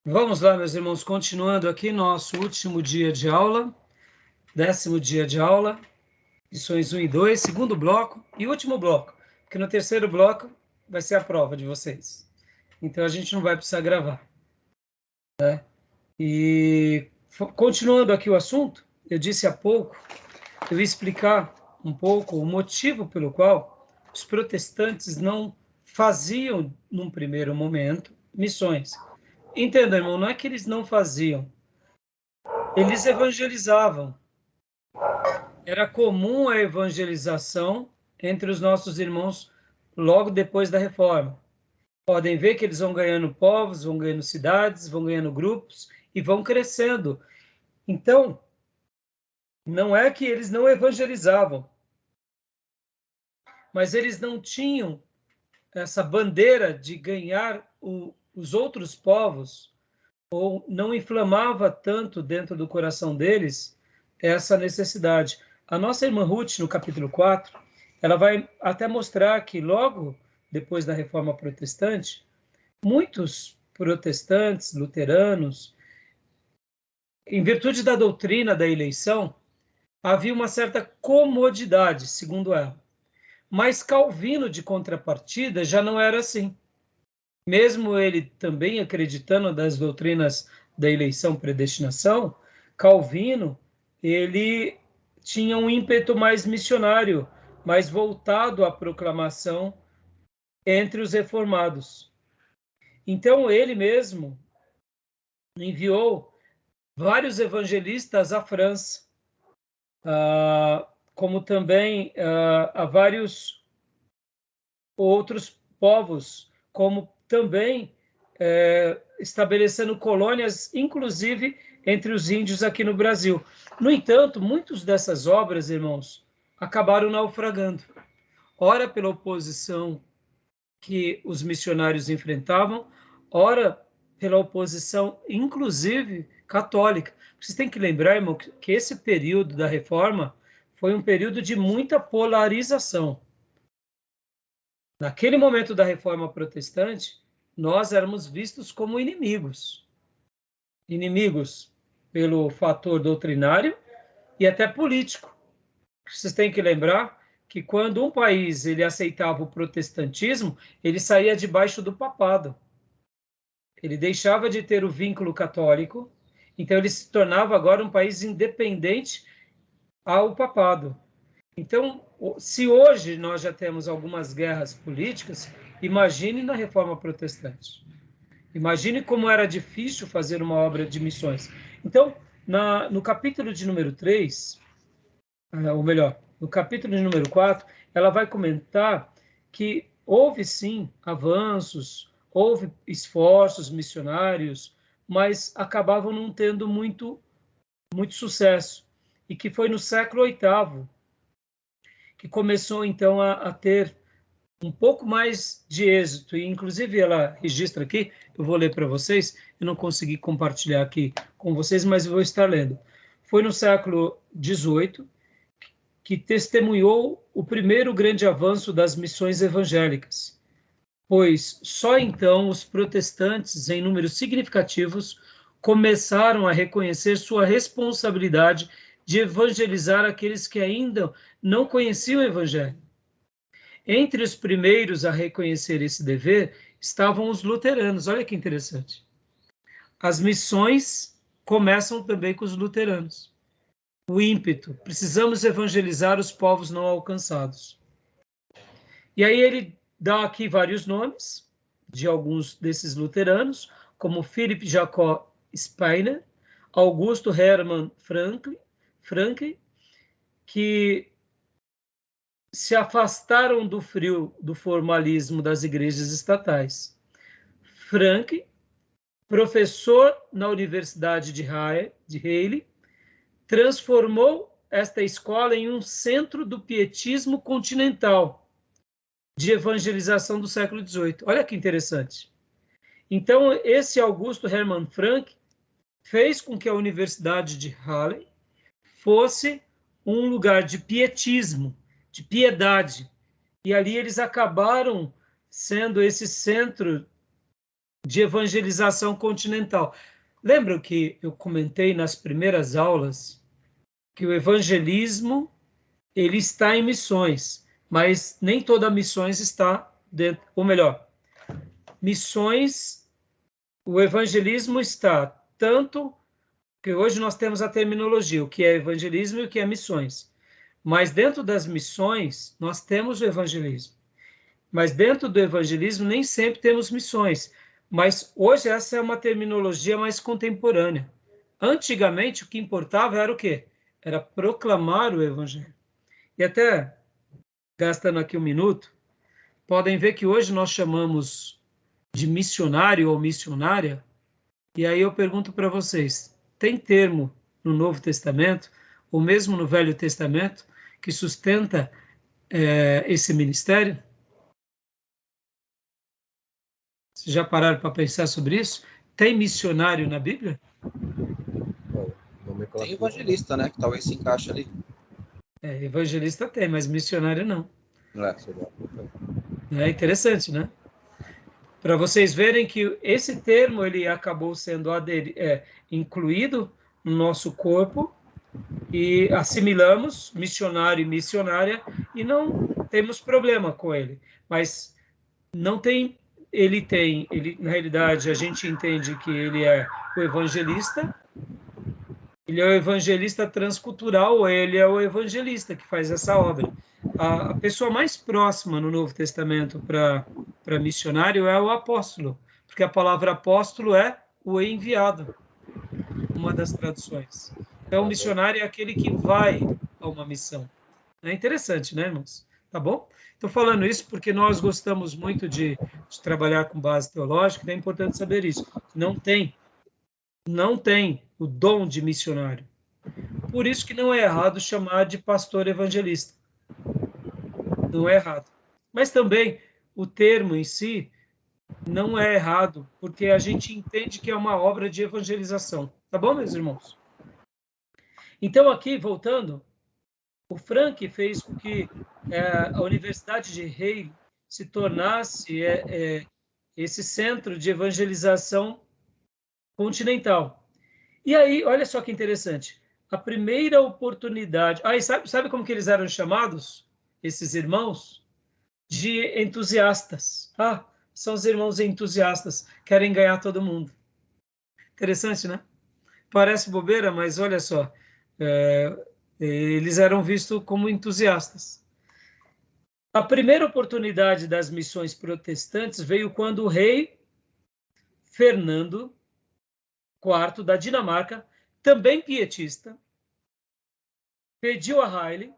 Vamos lá, meus irmãos, continuando aqui nosso último dia de aula, 10º dia de aula, lições 1 e 2, segundo bloco e último bloco, porque no terceiro bloco vai ser a prova de vocês. Então a gente não vai precisar gravar, né? E continuando aqui o assunto, eu disse há pouco, eu ia explicar um pouco o motivo pelo qual os protestantes não faziam, num primeiro momento, missões. Entenda, irmão, não é que eles não faziam, eles evangelizavam. Era comum a evangelização entre os nossos irmãos logo depois da reforma. Podem ver que eles vão ganhando povos, vão ganhando cidades, vão ganhando grupos e vão crescendo. Então, não é que eles não evangelizavam, mas eles não tinham essa bandeira de ganhar os outros povos, ou não inflamava tanto dentro do coração deles essa necessidade. A nossa irmã Ruth, no capítulo 4, ela vai até mostrar que logo depois da Reforma Protestante, muitos protestantes, luteranos, em virtude da doutrina da eleição, havia uma certa comodidade, segundo ela. Mas Calvino, de contrapartida, já não era assim. Mesmo ele também acreditando das doutrinas da eleição predestinação, Calvino, ele tinha um ímpeto mais missionário, mais voltado à proclamação entre os reformados. Então, ele mesmo enviou vários evangelistas à França, como também a vários outros povos, como também estabelecendo colônias, inclusive entre os índios aqui no Brasil. No entanto, muitas dessas obras, irmãos, acabaram naufragando. Ora pela oposição que os missionários enfrentavam, ora pela oposição, inclusive, católica. Vocês têm que lembrar, irmão, que esse período da Reforma foi um período de muita polarização. Naquele momento da Reforma Protestante, nós éramos vistos como inimigos. Inimigos pelo fator doutrinário e até político. Vocês têm que lembrar que quando um país ele aceitava o protestantismo, ele saía debaixo do papado. Ele deixava de ter o vínculo católico, então ele se tornava agora um país independente ao papado. Então, se hoje nós já temos algumas guerras políticas, imagine na Reforma Protestante. Imagine como era difícil fazer uma obra de missões. Então, no capítulo de número 3, ou melhor, no capítulo de número 4, ela vai comentar que houve sim avanços, houve esforços missionários, mas acabavam não tendo muito sucesso. E que foi no século VIII que começou então a ter um pouco mais de êxito, e inclusive ela registra aqui, eu vou ler para vocês, eu não consegui compartilhar aqui com vocês, mas eu vou estar lendo. Foi no século XVIII que testemunhou o primeiro grande avanço das missões evangélicas, pois só então os protestantes, em números significativos, começaram a reconhecer sua responsabilidade de evangelizar aqueles que ainda não conheciam o Evangelho. Entre os primeiros a reconhecer esse dever estavam os luteranos. Olha que interessante. As missões começam também com os luteranos. O ímpeto, precisamos evangelizar os povos não alcançados. E aí ele dá aqui vários nomes de alguns desses luteranos, como Philipp Jacob Spener, Augusto Hermann Francke, que se afastaram do frio do formalismo das igrejas estatais. Francke, professor na Universidade de Halle, transformou esta escola em um centro do pietismo continental de evangelização do século XVIII. Olha que interessante. Então, esse Augusto Hermann Francke fez com que a Universidade de Halle fosse um lugar de pietismo, de piedade. E ali eles acabaram sendo esse centro de evangelização continental. Lembram que eu comentei nas primeiras aulas que o evangelismo ele está em missões, mas nem toda missões está dentro, ou melhor, missões, o evangelismo está tanto que hoje nós temos a terminologia, o que é evangelismo e o que é missões. Mas dentro das missões, nós temos o evangelismo. Mas dentro do evangelismo, nem sempre temos missões. Mas hoje essa é uma terminologia mais contemporânea. Antigamente, o que importava era o quê? Era proclamar o evangelho. E até, gastando aqui um minuto, podem ver que hoje nós chamamos de missionário ou missionária. E aí eu pergunto para vocês, tem termo no Novo Testamento, ou mesmo no Velho Testamento, que sustenta esse ministério? Vocês já pararam para pensar sobre isso? Tem missionário na Bíblia? Tem evangelista, né? Que talvez se encaixe ali. Evangelista tem, mas missionário não. É interessante, né? Para vocês verem que esse termo ele acabou sendo incluído no nosso corpo e assimilamos missionário e missionária e não temos problema com ele. Mas não tem, ele na realidade a gente entende que ele é o evangelista. Ele é o evangelista transcultural, ou ele é o evangelista que faz essa obra. A pessoa mais próxima no Novo Testamento para missionário é o apóstolo, porque a palavra apóstolo é o enviado, uma das traduções. Então, o missionário é aquele que vai a uma missão. É interessante, né, irmãos? Tá bom? Estou falando isso porque nós gostamos muito de trabalhar com base teológica, e é importante saber isso. Não tem o dom de missionário. Por isso que não é errado chamar de pastor evangelista. Não é errado. Mas também o termo em si não é errado, porque a gente entende que é uma obra de evangelização. Tá bom, meus irmãos? Então, aqui, voltando, o Frank fez com que a Universidade de Yale se tornasse esse centro de evangelização continental. E aí, olha só que interessante, a primeira oportunidade... sabe como que eles eram chamados, esses irmãos? De entusiastas. São os irmãos entusiastas, querem ganhar todo mundo. Interessante, né? Parece bobeira, mas olha só, eles eram vistos como entusiastas. A primeira oportunidade das missões protestantes veio quando o rei Fernando IV da Dinamarca, também pietista, pediu a Haile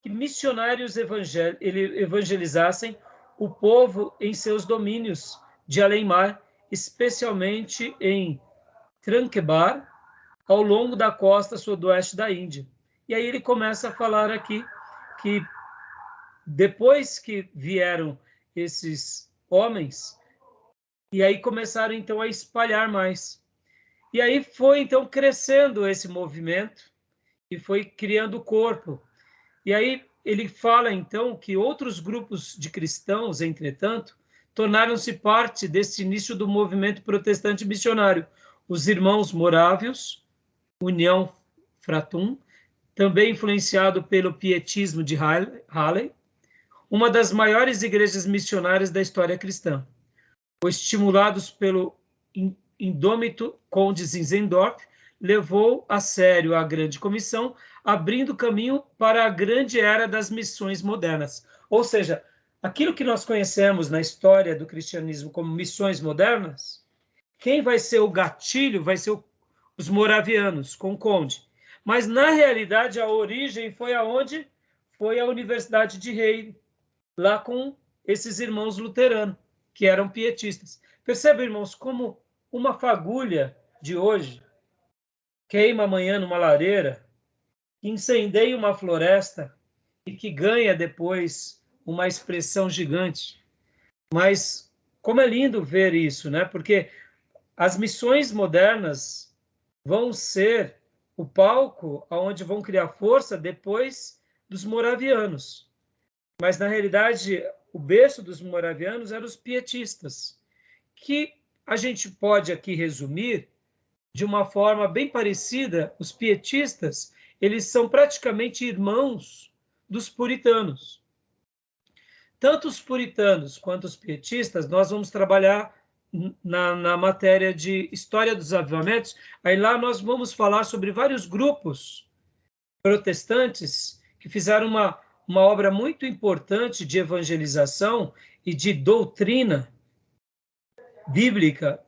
que missionários evangelizassem o povo em seus domínios de além-mar, especialmente em Tranquebar, ao longo da costa sudoeste da Índia. E aí ele começa a falar aqui que depois que vieram esses homens, e aí começaram então a espalhar mais. E aí foi então crescendo esse movimento e foi criando o corpo. E aí ele fala então que outros grupos de cristãos, entretanto, tornaram-se parte desse início do movimento protestante missionário. Os irmãos morávios, União Fratum, também influenciado pelo pietismo de Halley, uma das maiores igrejas missionárias da história cristã. Estimulados pelo indômito Conde Zinzendorf, levou a sério a grande comissão, abrindo caminho para a grande era das missões modernas. Ou seja, aquilo que nós conhecemos na história do cristianismo como missões modernas, quem vai ser o gatilho vai ser os moravianos, com o Conde. Mas, na realidade, a origem foi aonde? Foi a Universidade de Yale, lá com esses irmãos luteranos, que eram pietistas. Percebem, irmãos, como uma fagulha de hoje queima amanhã numa lareira, que incendeia uma floresta e que ganha depois uma expressão gigante. Mas como é lindo ver isso, né? Porque as missões modernas vão ser o palco onde vão criar força depois dos moravianos. Mas, na realidade, o berço dos moravianos eram os pietistas, que a gente pode aqui resumir de uma forma bem parecida. Os pietistas, eles são praticamente irmãos dos puritanos. Tanto os puritanos quanto os pietistas, nós vamos trabalhar na matéria de História dos Avivamentos. Aí lá nós vamos falar sobre vários grupos protestantes que fizeram uma obra muito importante de evangelização e de doutrina bíblica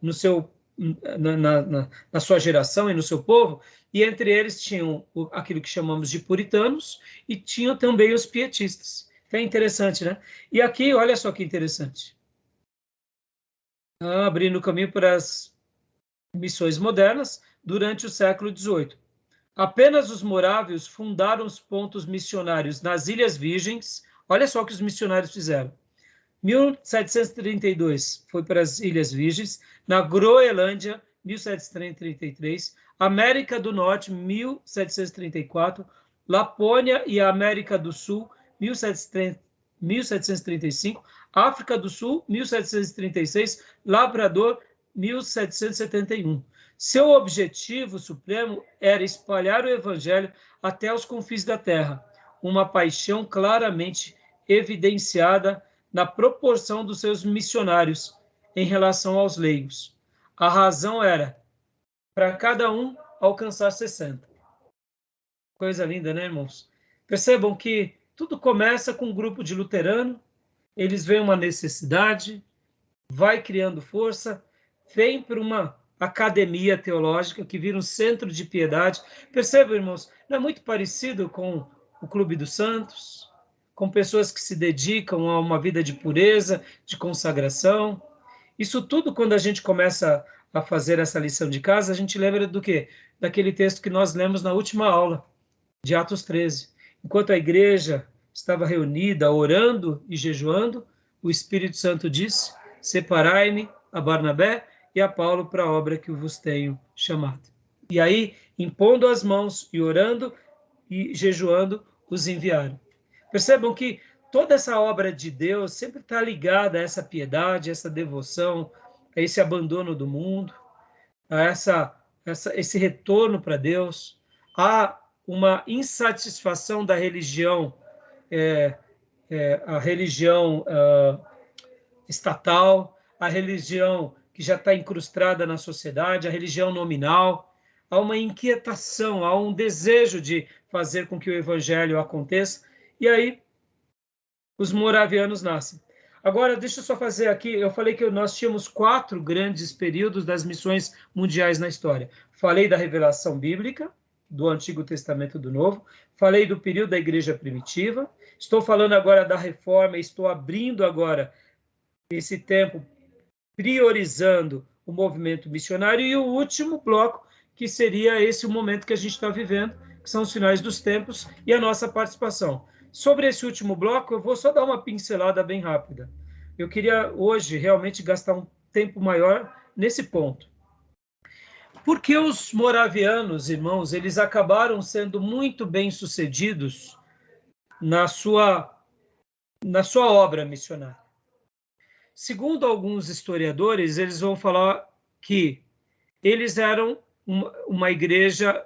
na sua geração e no seu povo, e entre eles tinham aquilo que chamamos de puritanos e tinham também os pietistas. Então é interessante, né? E aqui, olha só que interessante. Abrindo o caminho para as missões modernas durante o século XVIII. Apenas os morávios fundaram os pontos missionários nas Ilhas Virgens. Olha só o que os missionários fizeram. 1732 foi para as Ilhas Virgens, na Groenlândia, 1733, América do Norte, 1734, Lapônia e a América do Sul, 1735, África do Sul, 1736, Labrador, 1771. Seu objetivo supremo era espalhar o evangelho até os confins da terra, uma paixão claramente evidenciada na proporção dos seus missionários em relação aos leigos. A razão era para cada um alcançar 60. Coisa linda, né, irmãos? Percebam que tudo começa com um grupo de luterano, eles veem uma necessidade, vai criando força, vem para uma academia teológica que vira um centro de piedade. Percebam, irmãos, não é muito parecido com o Clube dos Santos, com pessoas que se dedicam a uma vida de pureza, de consagração. Isso tudo, quando a gente começa a fazer essa lição de casa, a gente lembra do quê? Daquele texto que nós lemos na última aula, de Atos 13. Enquanto a igreja estava reunida, orando e jejuando, o Espírito Santo disse: separai-me a Barnabé e a Paulo para a obra que vos tenho chamado. E aí, impondo as mãos e orando e jejuando, os enviaram. Percebam que toda essa obra de Deus sempre está ligada a essa piedade, a essa devoção, a esse abandono do mundo, a esse retorno para Deus, a uma insatisfação da religião, a religião estatal, a religião que já está incrustada na sociedade, a religião nominal. Há uma inquietação, há um desejo de fazer com que o evangelho aconteça. E aí, os moravianos nascem. Agora, deixa eu só fazer aqui, eu falei que nós tínhamos 4 grandes períodos das missões mundiais na história. Falei da revelação bíblica, do Antigo Testamento e do Novo. Falei do período da igreja primitiva. Estou falando agora da reforma, estou abrindo agora esse tempo, priorizando o movimento missionário. E o último bloco, que seria esse o momento que a gente está vivendo, que são os finais dos tempos e a nossa participação. Sobre esse último bloco, eu vou só dar uma pincelada bem rápida. Eu queria hoje realmente gastar um tempo maior nesse ponto. Porque os moravianos, irmãos, eles acabaram sendo muito bem-sucedidos na sua obra missionária. Segundo alguns historiadores, eles vão falar que eles eram uma igreja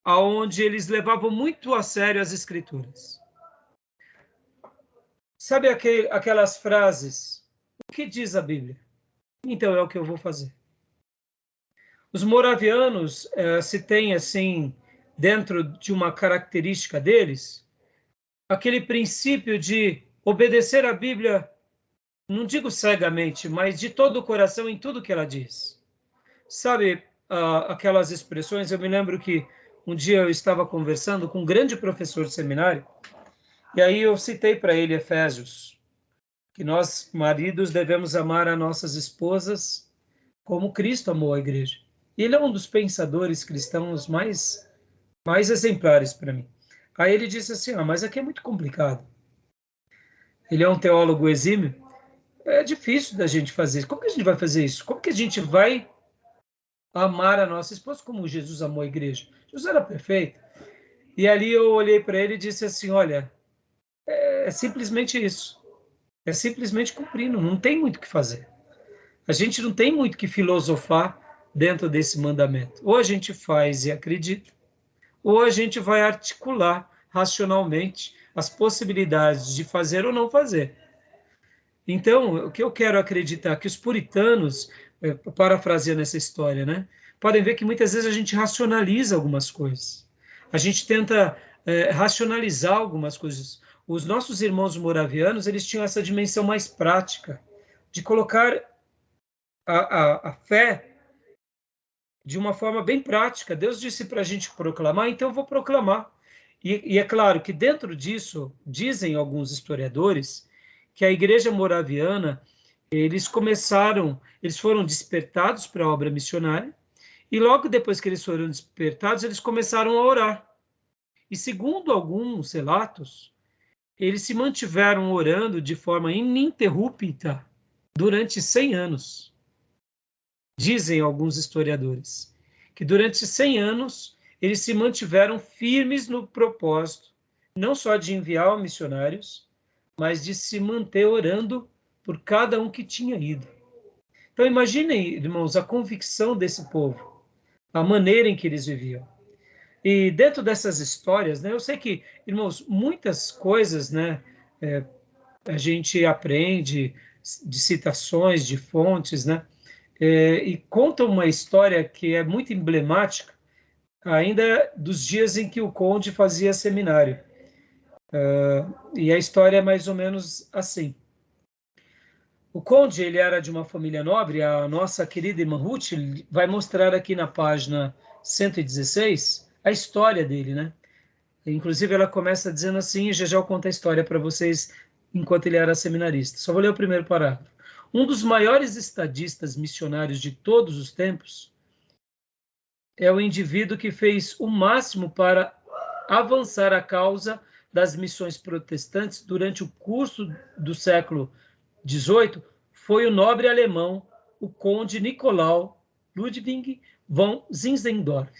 onde eles levavam muito a sério as escrituras. Sabe aquelas frases? O que diz a Bíblia? Então é o que eu vou fazer. Os moravianos se tem assim, dentro de uma característica deles, aquele princípio de obedecer à Bíblia, não digo cegamente, mas de todo o coração em tudo que ela diz. Sabe aquelas expressões? Eu me lembro que um dia eu estava conversando com um grande professor de seminário, e aí eu citei para ele Efésios, que nós, maridos, devemos amar as nossas esposas como Cristo amou a igreja. E ele é um dos pensadores cristãos mais exemplares para mim. Aí ele disse assim, mas aqui é muito complicado. Ele é um teólogo exímio. É difícil da gente fazer isso. Como que a gente vai fazer isso? Como que a gente vai amar a nossa esposa como Jesus amou a igreja? Jesus era perfeito. E ali eu olhei para ele e disse assim, olha, é simplesmente isso. É simplesmente cumprindo, não tem muito o que fazer. A gente não tem muito que filosofar dentro desse mandamento. Ou a gente faz e acredita, ou a gente vai articular racionalmente as possibilidades de fazer ou não fazer. Então, o que eu quero acreditar que os puritanos, parafraseando essa história, né, podem ver que muitas vezes a gente racionaliza algumas coisas. A gente tenta racionalizar algumas coisas. Os nossos irmãos moravianos, eles tinham essa dimensão mais prática de colocar a fé de uma forma bem prática. Deus disse para a gente proclamar, então eu vou proclamar. E é claro que dentro disso, dizem alguns historiadores, que a igreja moraviana, eles foram despertados para a obra missionária, e logo depois que eles foram despertados, eles começaram a orar. E segundo alguns relatos, eles se mantiveram orando de forma ininterrupta durante 100 anos. Dizem alguns historiadores que durante 100 anos eles se mantiveram firmes no propósito, não só de enviar missionários, mas de se manter orando por cada um que tinha ido. Então imaginem, irmãos, a convicção desse povo, a maneira em que eles viviam. E dentro dessas histórias, né, eu sei que, irmãos, muitas coisas, né, a gente aprende de citações, de fontes, né, e conta uma história que é muito emblemática, ainda dos dias em que o conde fazia seminário. E a história é mais ou menos assim. O conde, ele era de uma família nobre, a nossa querida irmã Ruth vai mostrar aqui na página 116 a história dele, né? Inclusive, ela começa dizendo assim, e já eu conto a história para vocês enquanto ele era seminarista. Só vou ler o primeiro parágrafo. Um dos maiores estadistas missionários de todos os tempos é o indivíduo que fez o máximo para avançar a causa das missões protestantes durante o curso do século XVIII, foi o nobre alemão, o conde Nicolau Ludwig von Zinzendorf.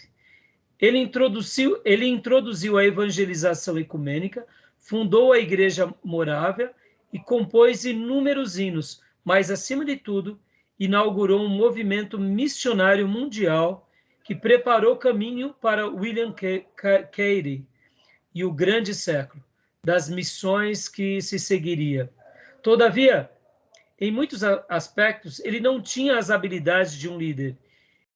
Ele introduziu a evangelização ecumênica, fundou a Igreja Morávia e compôs inúmeros hinos, mas, acima de tudo, inaugurou um movimento missionário mundial que preparou caminho para William Carey e o grande século das missões que se seguiria. Todavia, em muitos aspectos, ele não tinha as habilidades de um líder,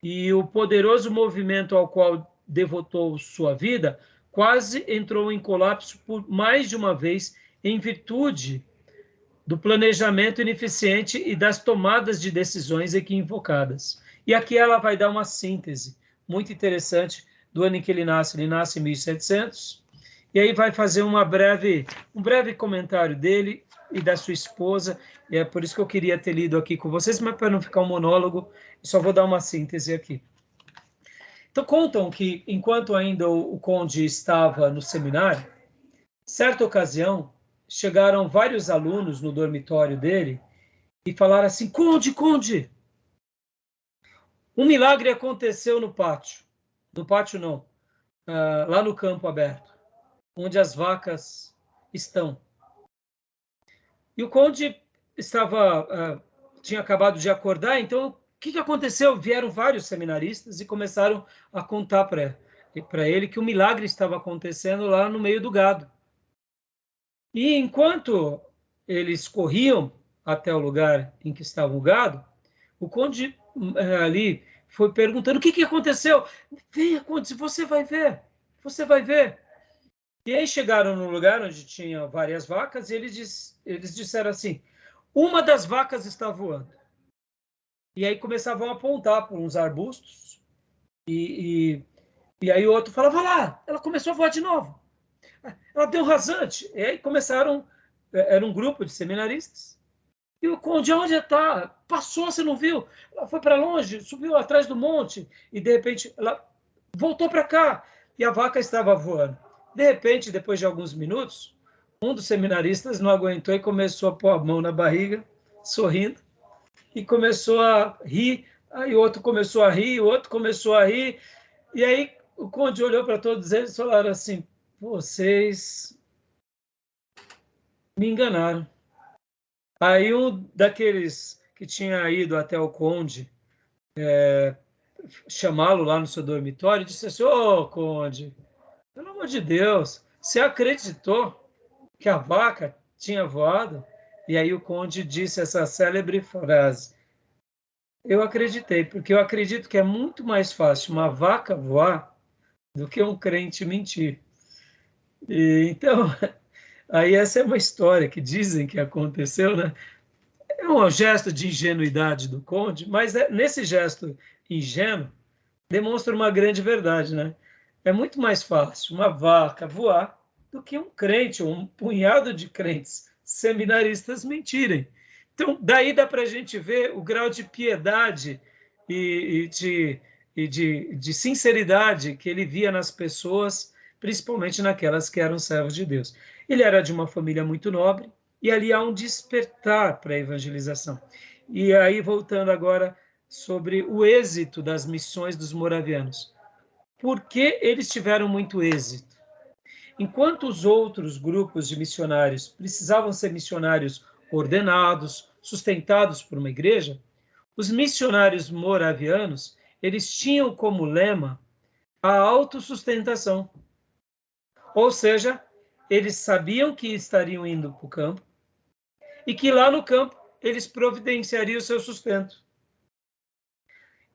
e o poderoso movimento ao qual devotou sua vida quase entrou em colapso por mais de uma vez em virtude do planejamento ineficiente e das tomadas de decisões equivocadas. E aqui ela vai dar uma síntese muito interessante do ano em que ele nasce. Ele nasce em 1700, e aí vai fazer um breve comentário dele e da sua esposa, e é por isso que eu queria ter lido aqui com vocês, mas para não ficar um monólogo, só vou dar uma síntese aqui. Então, contam que, enquanto ainda o conde estava no seminário, certa ocasião, chegaram vários alunos no dormitório dele e falaram assim: Conde, um milagre aconteceu no pátio. No pátio não, lá no campo aberto, onde as vacas estão. E o conde tinha acabado de acordar, então o que aconteceu? Vieram vários seminaristas e começaram a contar para ele que o milagre estava acontecendo lá no meio do gado. E enquanto eles corriam até o lugar em que estava o gado, o conde ali foi perguntando: o que aconteceu? Venha, conde, você vai ver, você vai ver. E aí chegaram no lugar onde tinha várias vacas e eles disseram assim: uma das vacas está voando. E aí começavam a apontar por uns arbustos e aí o outro falava: lá, ela começou a voar de novo. Ela deu um rasante. E aí começaram, era um grupo de seminaristas. E o conde: onde está? Passou, você não viu? Ela foi para longe, subiu atrás do monte e de repente ela voltou para cá e a vaca estava voando. De repente, depois de alguns minutos, um dos seminaristas não aguentou e começou a pôr a mão na barriga, sorrindo, e começou a rir. Aí o outro começou a rir, o outro começou a rir. E aí o conde olhou para todos eles e falaram assim: vocês me enganaram. Aí um daqueles que tinha ido até o conde chamá-lo lá no seu dormitório e disse assim: ô, conde, pelo amor de Deus, você acreditou que a vaca tinha voado? E aí o conde disse essa célebre frase: eu acreditei, porque eu acredito que é muito mais fácil uma vaca voar do que um crente mentir. E, então, aí essa é uma história que dizem que aconteceu, né? É um gesto de ingenuidade do conde, mas nesse gesto ingênuo demonstra uma grande verdade, né? É muito mais fácil uma vaca voar do que um crente ou um punhado de crentes seminaristas mentirem. Então, daí dá para a gente ver o grau de piedade e de sinceridade que ele via nas pessoas, principalmente naquelas que eram servos de Deus. Ele era de uma família muito nobre e ali há um despertar para a evangelização. E aí, voltando agora sobre o êxito das missões dos moravianos. Por que eles tiveram muito êxito? Enquanto os outros grupos de missionários precisavam ser missionários ordenados, sustentados por uma igreja, os missionários moravianos, eles tinham como lema a autossustentação. Ou seja, eles sabiam que estariam indo para o campo e que lá no campo eles providenciariam o seu sustento.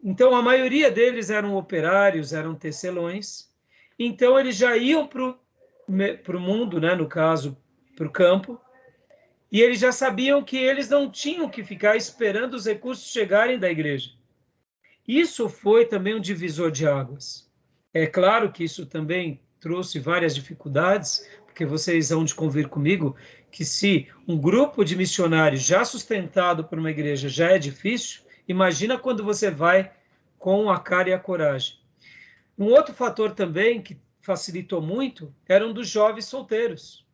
Então, a maioria deles eram operários, eram tecelões. Então, eles já iam para o mundo, né, no caso, para o campo, e eles já sabiam que eles não tinham que ficar esperando os recursos chegarem da igreja. Isso foi também um divisor de águas. É claro que isso também trouxe várias dificuldades, porque vocês vão de convir comigo que se um grupo de missionários já sustentado por uma igreja já é difícil, imagina quando você vai com a cara e a coragem. Um outro fator também que facilitou muito eram dos jovens solteiros.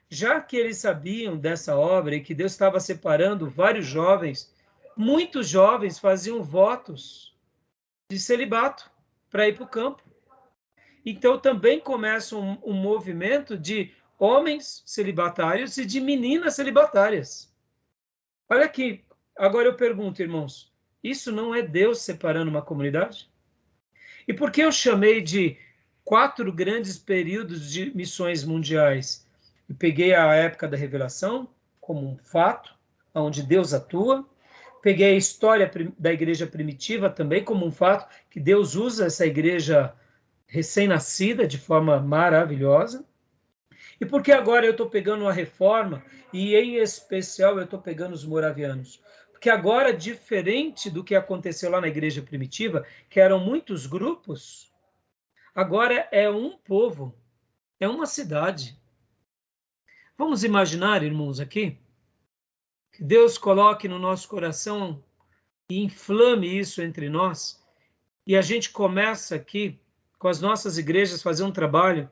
Já que eles sabiam dessa obra e que Deus estava separando vários jovens, muitos jovens faziam votos de celibato para ir para o campo. Então também começa um movimento de homens celibatários e de meninas celibatárias. Olha aqui, agora eu pergunto, irmãos, isso não é Deus separando uma comunidade? E por que eu chamei de 4 grandes períodos de missões mundiais? Eu peguei a época da revelação como um fato, onde Deus atua. Peguei a história da igreja primitiva também como um fato, que Deus usa essa igreja recém-nascida de forma maravilhosa. E por que agora eu estou pegando a reforma e, em especial, eu estou pegando os moravianos? Porque agora, diferente do que aconteceu lá na igreja primitiva, que eram muitos grupos, agora é um povo, é uma cidade. Vamos imaginar, irmãos, aqui, que Deus coloque no nosso coração e inflame isso entre nós, e a gente começa aqui, com as nossas igrejas, fazer um trabalho.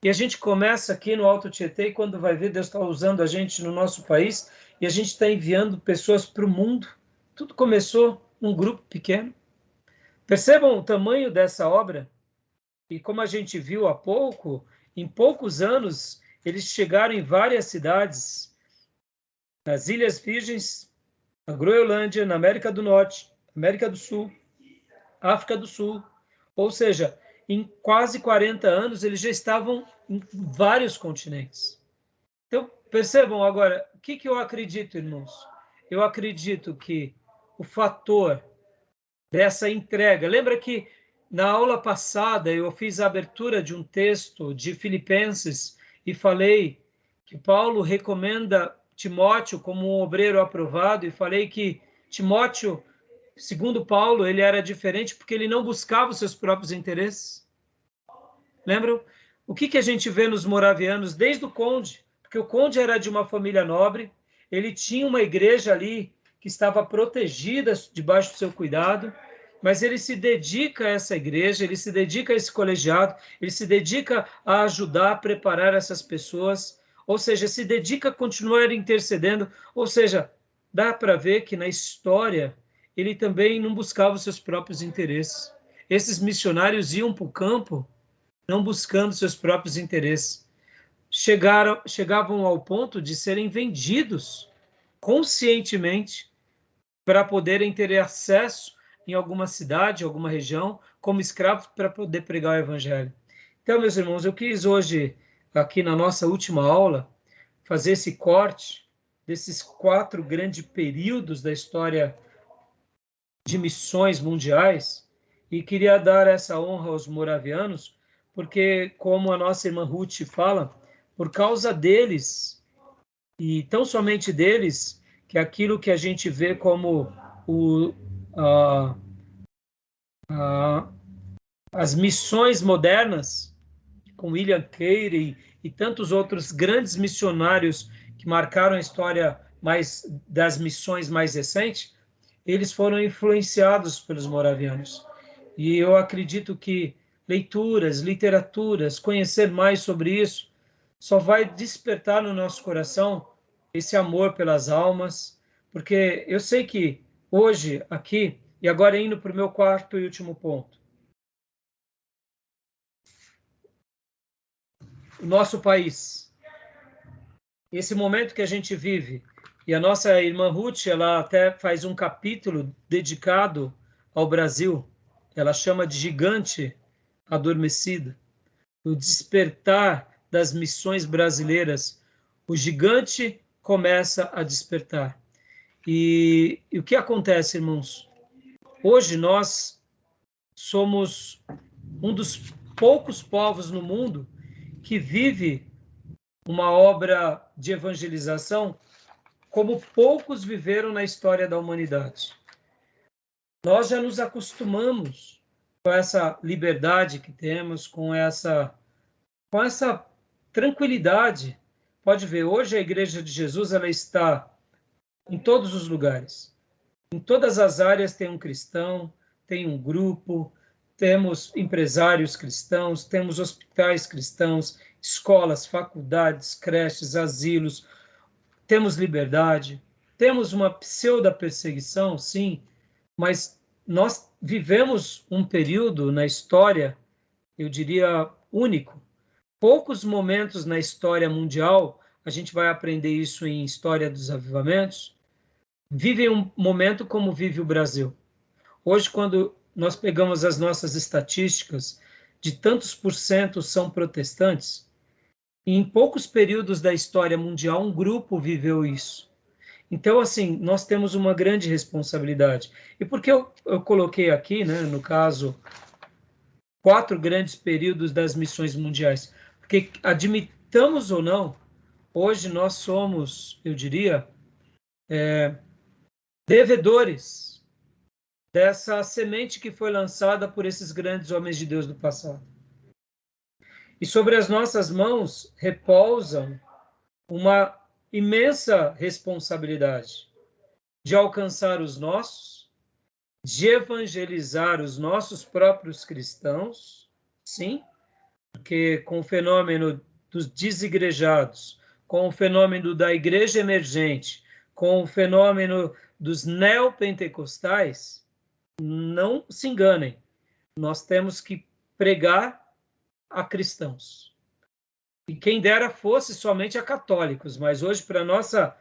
E a gente começa aqui no Alto Tietê, e quando vai ver, Deus está usando a gente no nosso país, e a gente está enviando pessoas para o mundo. Tudo começou num grupo pequeno. Percebam o tamanho dessa obra? E como a gente viu há pouco, em poucos anos, eles chegaram em várias cidades, nas Ilhas Virgens, na Groenlândia, na América do Norte, América do Sul, África do Sul. Ou seja, em quase 40 anos, eles já estavam em vários continentes. Então, percebam agora, o que eu acredito, irmãos? Eu acredito que o fator dessa entrega... Lembra que na aula passada eu fiz a abertura de um texto de Filipenses e falei que Paulo recomenda Timóteo como um obreiro aprovado, e falei que Timóteo, segundo Paulo, ele era diferente porque ele não buscava os seus próprios interesses. Lembram? O que a gente vê nos moravianos desde o conde? Porque o conde era de uma família nobre, ele tinha uma igreja ali que estava protegida debaixo do seu cuidado, mas ele se dedica a essa igreja, ele se dedica a esse colegiado, ele se dedica a ajudar a preparar essas pessoas, ou seja, se dedica a continuar intercedendo, ou seja, dá para ver que na história ele também não buscava os seus próprios interesses. Esses missionários iam para o campo não buscando seus próprios interesses. Chegavam ao ponto de serem vendidos conscientemente para poderem ter acesso em alguma cidade, alguma região, como escravos, para poder pregar o evangelho. Então, meus irmãos, eu quis hoje, aqui na nossa última aula, fazer esse corte desses 4 grandes períodos da história de missões mundiais, e queria dar essa honra aos moravianos, porque, como a nossa irmã Ruth fala, por causa deles, e tão somente deles, que aquilo que a gente vê como as missões modernas, com William Carey e tantos outros grandes missionários que marcaram a história das missões mais recentes, eles foram influenciados pelos moravianos. E eu acredito que leituras, literaturas, conhecer mais sobre isso, só vai despertar no nosso coração esse amor pelas almas, porque eu sei que hoje, aqui, e agora indo para o meu 4º e último ponto, o nosso país, esse momento que a gente vive, e a nossa irmã Ruth, ela até faz um capítulo dedicado ao Brasil, ela chama de gigante adormecido, o despertar das missões brasileiras, o gigante começa a despertar. E o que acontece, irmãos? Hoje nós somos um dos poucos povos no mundo que vive uma obra de evangelização como poucos viveram na história da humanidade. Nós já nos acostumamos com essa liberdade que temos, com essa tranquilidade. Pode ver, hoje a Igreja de Jesus ela está em todos os lugares. Em todas as áreas tem um cristão, tem um grupo, temos empresários cristãos, temos hospitais cristãos, escolas, faculdades, creches, asilos, temos liberdade, temos uma pseudo-perseguição, sim, mas nós vivemos um período na história, eu diria, único. Poucos momentos na história mundial, a gente vai aprender isso em História dos Avivamentos, vivem um momento como vive o Brasil. Hoje, quando nós pegamos as nossas estatísticas, de tantos por cento são protestantes, e em poucos períodos da história mundial, um grupo viveu isso. Então, assim, nós temos uma grande responsabilidade. E por que eu coloquei aqui, né, no caso, 4 grandes períodos das missões mundiais? Porque, admitamos ou não, hoje nós somos, eu diria, devedores dessa semente que foi lançada por esses grandes homens de Deus do passado. E sobre as nossas mãos repousam uma imensa responsabilidade de alcançar os nossos, de evangelizar os nossos próprios cristãos, sim, porque com o fenômeno dos desigrejados, com o fenômeno da igreja emergente, com o fenômeno dos neopentecostais, não se enganem, nós temos que pregar a cristãos. E quem dera fosse somente a católicos, mas hoje, para nossa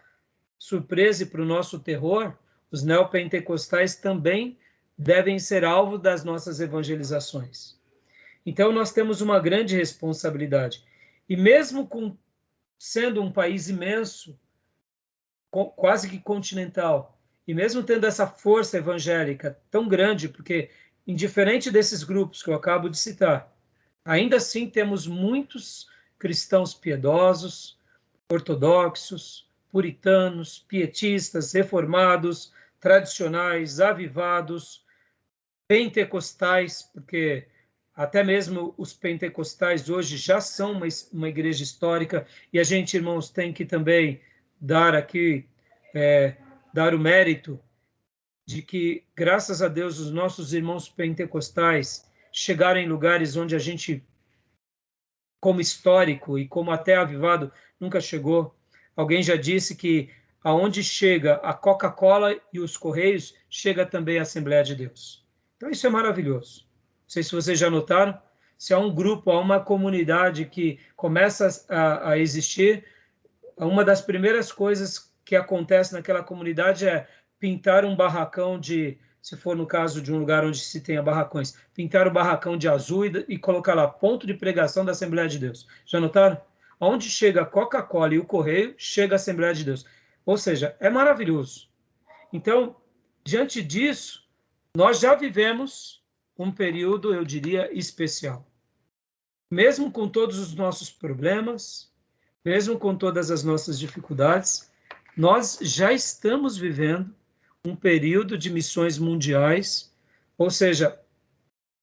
surpresa e para o nosso terror, os neopentecostais também devem ser alvo das nossas evangelizações. Então, nós temos uma grande responsabilidade. E mesmo sendo um país imenso, quase que continental, e mesmo tendo essa força evangélica tão grande, porque, indiferente desses grupos que eu acabo de citar, ainda assim temos muitos cristãos piedosos, ortodoxos, puritanos, pietistas, reformados, tradicionais, avivados, pentecostais, porque até mesmo os pentecostais hoje já são uma igreja histórica, e a gente, irmãos, tem que também dar aqui, dar o mérito de que, graças a Deus, os nossos irmãos pentecostais chegaram em lugares onde a gente, como histórico e como até avivado, nunca chegou. Alguém já disse que aonde chega a Coca-Cola e os Correios, chega também a Assembleia de Deus. Então isso é maravilhoso. Não sei se vocês já notaram, se há um grupo, há uma comunidade que começa a existir, uma das primeiras coisas que acontece naquela comunidade é pintar um barracão se for no caso de um lugar onde se tenha barracões, pintar o barracão de azul e colocar lá ponto de pregação da Assembleia de Deus. Já notaram? Onde chega a Coca-Cola e o Correio, chega a Assembleia de Deus. Ou seja, é maravilhoso. Então, diante disso, nós já vivemos um período, eu diria, especial. Mesmo com todos os nossos problemas, mesmo com todas as nossas dificuldades, nós já estamos vivendo um período de missões mundiais, ou seja,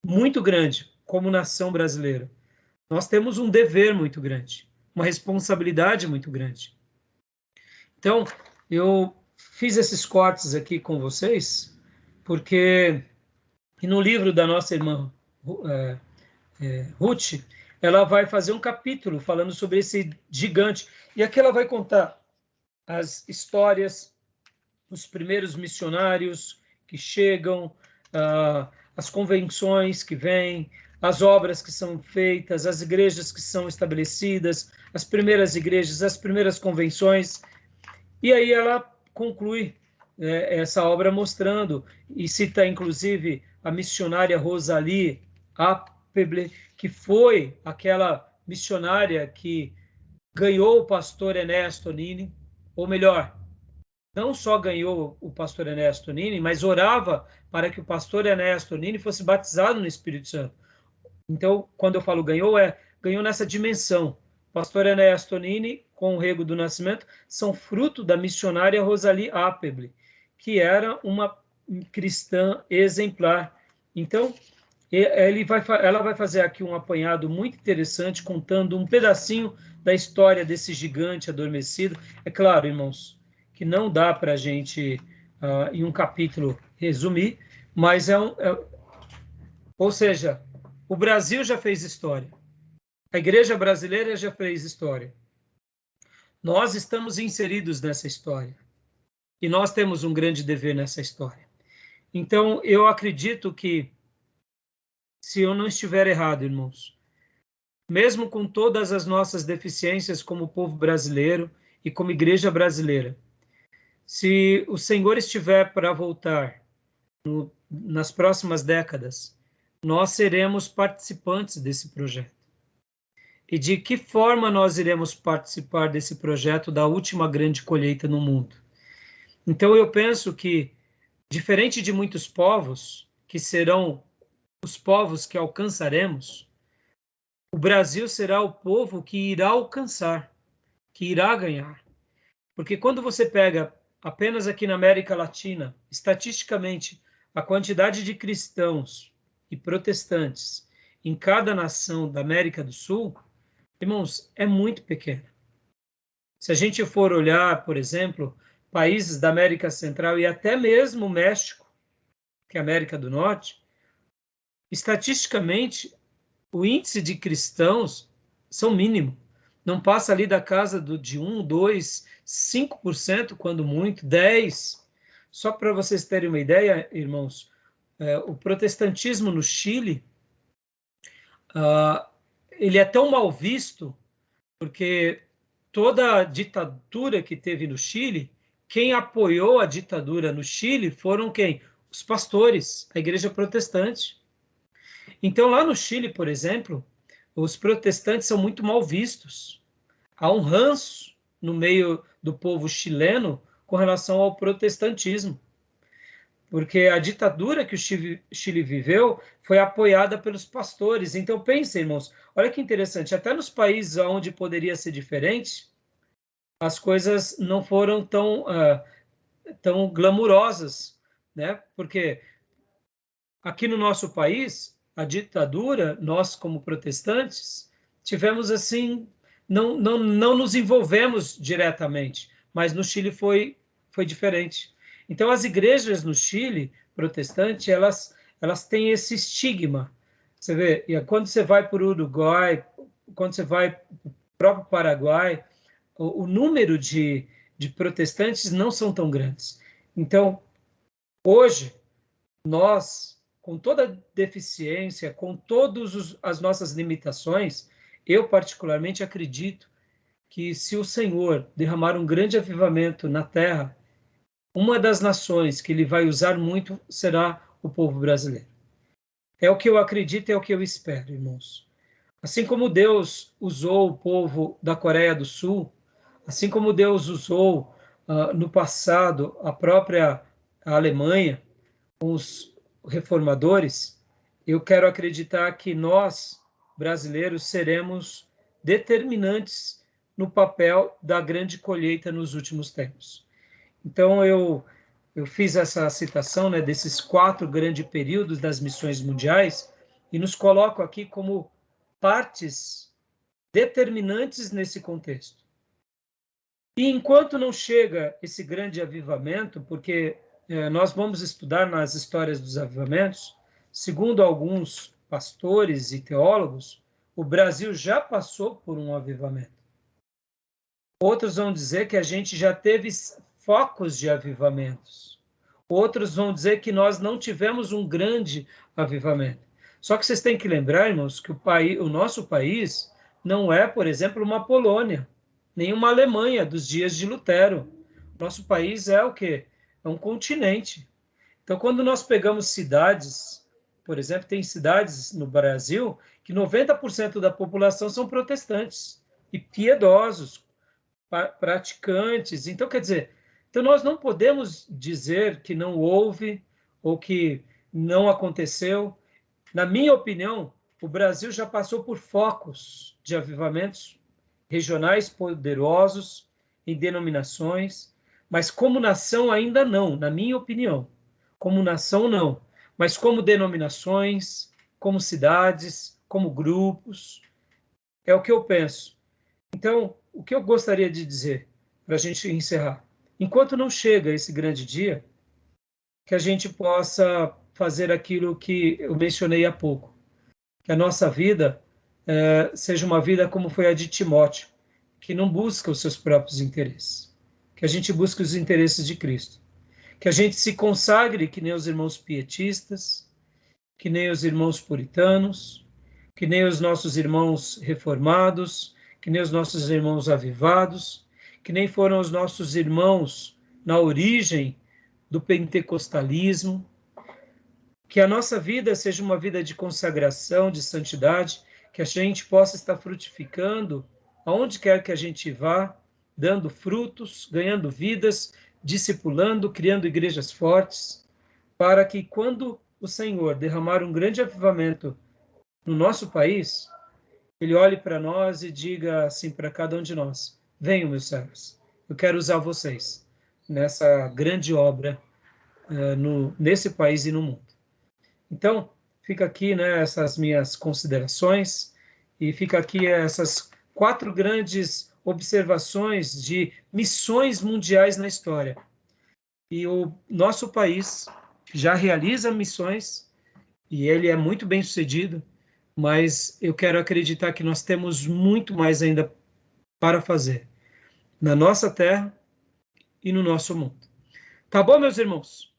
muito grande, como nação brasileira. Nós temos um dever muito grande, uma responsabilidade muito grande. Então, eu fiz esses cortes aqui com vocês, porque no livro da nossa irmã Ruth, ela vai fazer um capítulo falando sobre esse gigante, e aqui ela vai contar as histórias, os primeiros missionários que chegam, as convenções que vêm, as obras que são feitas, as igrejas que são estabelecidas, as primeiras igrejas, as primeiras convenções. E aí ela conclui essa obra mostrando, e cita inclusive a missionária Rosalie Appeble, que foi aquela missionária que ganhou o pastor Ernesto Nini, ou melhor, não só ganhou o pastor Ernesto Nini, mas orava para que o pastor Ernesto Nini fosse batizado no Espírito Santo. Então, quando eu falo ganhou, ganhou nessa dimensão. O pastor Ernesto Nini, com o Rego do Nascimento, são fruto da missionária Rosalie Appeble, que era uma cristã exemplar. Então, ela vai fazer aqui um apanhado muito interessante, contando um pedacinho da história desse gigante adormecido. É claro, irmãos, que não dá para a gente, em um capítulo, resumir, mas ou seja, o Brasil já fez história. A igreja brasileira já fez história. Nós estamos inseridos nessa história. E nós temos um grande dever nessa história. Então, eu acredito que, se eu não estiver errado, irmãos, mesmo com todas as nossas deficiências como povo brasileiro e como igreja brasileira, se o Senhor estiver para voltar nas próximas décadas, nós seremos participantes desse projeto. E de que forma nós iremos participar desse projeto da última grande colheita no mundo? Então eu penso que, diferente de muitos povos, que serão os povos que alcançaremos, o Brasil será o povo que irá alcançar, que irá ganhar. Porque quando você pega apenas aqui na América Latina, estatisticamente, a quantidade de cristãos e protestantes em cada nação da América do Sul, irmãos, é muito pequena. Se a gente for olhar, por exemplo, países da América Central e até mesmo o México, que é a América do Norte, estatisticamente, o índice de cristãos são mínimo. Não passa ali da casa de 1, 2, 5%, quando muito, 10%. Só para vocês terem uma ideia, irmãos, o protestantismo no Chile, ele é tão mal visto, porque toda a ditadura que teve no Chile, quem apoiou a ditadura no Chile foram quem? Os pastores, a igreja protestante. Então, lá no Chile, por exemplo, os protestantes são muito mal vistos. Há um ranço no meio do povo chileno com relação ao protestantismo, porque a ditadura que o Chile viveu foi apoiada pelos pastores. Então, pensem, irmãos, olha que interessante, até nos países onde poderia ser diferente, as coisas não foram tão glamurosas, né? Porque aqui no nosso país, a ditadura, nós como protestantes, tivemos assim, não nos envolvemos diretamente, mas no Chile foi diferente. Então, as igrejas no Chile, protestante, elas têm esse estigma. Você vê, e quando você vai para o Uruguai, quando você vai para o próprio Paraguai, o número de protestantes não são tão grandes. Então, hoje, nós, com toda a deficiência, com todas as nossas limitações, eu particularmente acredito que se o Senhor derramar um grande avivamento na terra, uma das nações que ele vai usar muito será o povo brasileiro. É o que eu acredito e é o que eu espero, irmãos. Assim como Deus usou o povo da Coreia do Sul, assim como Deus usou no passado a própria Alemanha, com os reformadores, eu quero acreditar que nós, brasileiros, seremos determinantes no papel da grande colheita nos últimos tempos. Então, eu fiz essa citação, né, desses 4 grandes períodos das missões mundiais e nos coloco aqui como partes determinantes nesse contexto. E enquanto não chega esse grande avivamento, porque nós vamos estudar nas histórias dos avivamentos, segundo alguns pastores e teólogos, o Brasil já passou por um avivamento. Outros vão dizer que a gente já teve focos de avivamentos. Outros vão dizer que nós não tivemos um grande avivamento. Só que vocês têm que lembrar, irmãos, que o nosso país não é, por exemplo, uma Polônia, nem uma Alemanha dos dias de Lutero. Nosso país é o quê? É um continente. Então, quando nós pegamos cidades, por exemplo, tem cidades no Brasil que 90% da população são protestantes e piedosos, praticantes. Então, quer dizer, então nós não podemos dizer que não houve ou que não aconteceu. Na minha opinião, o Brasil já passou por focos de avivamentos regionais poderosos em denominações, mas como nação ainda não, na minha opinião. Como nação não, mas como denominações, como cidades, como grupos, é o que eu penso. Então, o que eu gostaria de dizer, para a gente encerrar? Enquanto não chega esse grande dia, que a gente possa fazer aquilo que eu mencionei há pouco, que a nossa vida seja uma vida como foi a de Timóteo, que não busca os seus próprios interesses, que a gente busque os interesses de Cristo, que a gente se consagre que nem os irmãos pietistas, que nem os irmãos puritanos, que nem os nossos irmãos reformados, que nem os nossos irmãos avivados, que nem foram os nossos irmãos na origem do pentecostalismo. Que a nossa vida seja uma vida de consagração, de santidade, que a gente possa estar frutificando aonde quer que a gente vá, dando frutos, ganhando vidas, discipulando, criando igrejas fortes, para que quando o Senhor derramar um grande avivamento no nosso país, ele olhe para nós e diga assim para cada um de nós: venham, meus servos, eu quero usar vocês nessa grande obra nesse país e no mundo. Então, fica aqui, né, essas minhas considerações e fica aqui essas 4 grandes observações de missões mundiais na história. E o nosso país já realiza missões e ele é muito bem sucedido, mas eu quero acreditar que nós temos muito mais ainda para fazer na nossa terra e no nosso mundo. Tá bom, meus irmãos?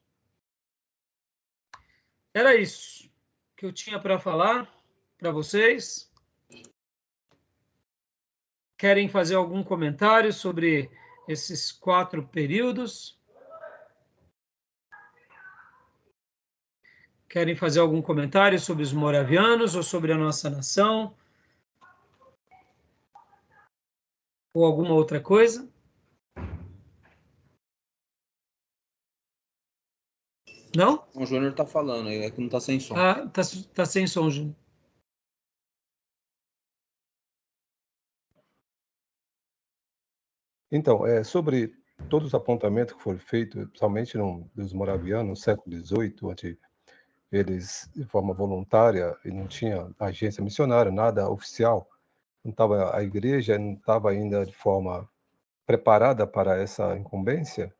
Era isso que eu tinha para falar para vocês. Querem fazer algum comentário sobre esses 4 períodos? Querem fazer algum comentário sobre os moravianos ou sobre a nossa nação? Ou alguma outra coisa? Não? O Júnior tá falando, é que não tá sem som. Ah, tá sem som, Júnior. Então, sobre todos os apontamentos que foram feitos, principalmente dos moravianos, no século XVIII, onde eles, de forma voluntária, e não tinha agência missionária, nada oficial, não tava, a igreja não estava ainda de forma preparada para essa incumbência,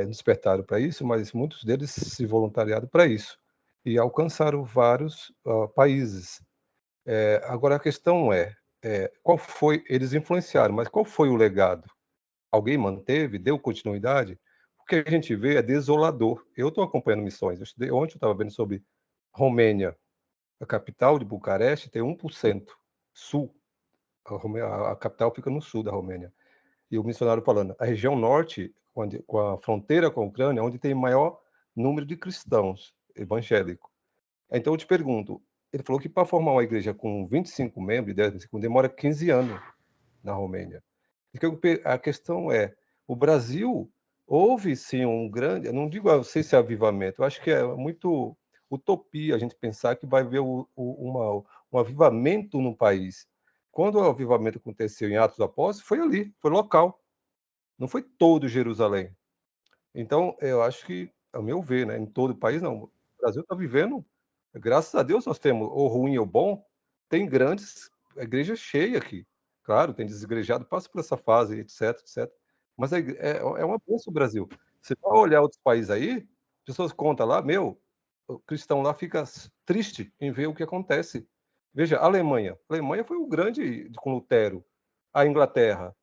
despertaram para isso, mas muitos deles se voluntariaram para isso e alcançaram vários países. Agora a questão qual foi, eles influenciaram, mas qual foi o legado? Alguém manteve, deu continuidade? O que a gente vê é desolador. Eu estou acompanhando missões. Ontem eu estava vendo sobre Romênia. A capital de Bucareste tem 1% sul. A capital fica no sul da Romênia. E o missionário falando, a região norte, com a fronteira com a Ucrânia, é onde tem maior número de cristãos evangélicos. Então eu te pergunto, ele falou que para formar uma igreja com 25 membros, 10, demora 15 anos na Romênia. A questão é, o Brasil houve sim um grande, eu não digo, não sei se é avivamento, eu acho que é muito utopia a gente pensar que vai haver um avivamento no país. Quando o avivamento aconteceu em Atos dos Apóstolos, foi ali, foi local, não foi todo Jerusalém. Então, eu acho que, ao meu ver, né, em todo o país, não, o Brasil está vivendo, graças a Deus nós temos, ou ruim ou bom, tem grandes igrejas cheias aqui. Claro, tem desigrejado, passa por essa fase, etc, etc. Mas é uma bênção o Brasil. Você vai olhar outros países aí, pessoas contam lá, o cristão lá fica triste em ver o que acontece. Veja, a Alemanha. A Alemanha foi o grande com Lutero. A Inglaterra.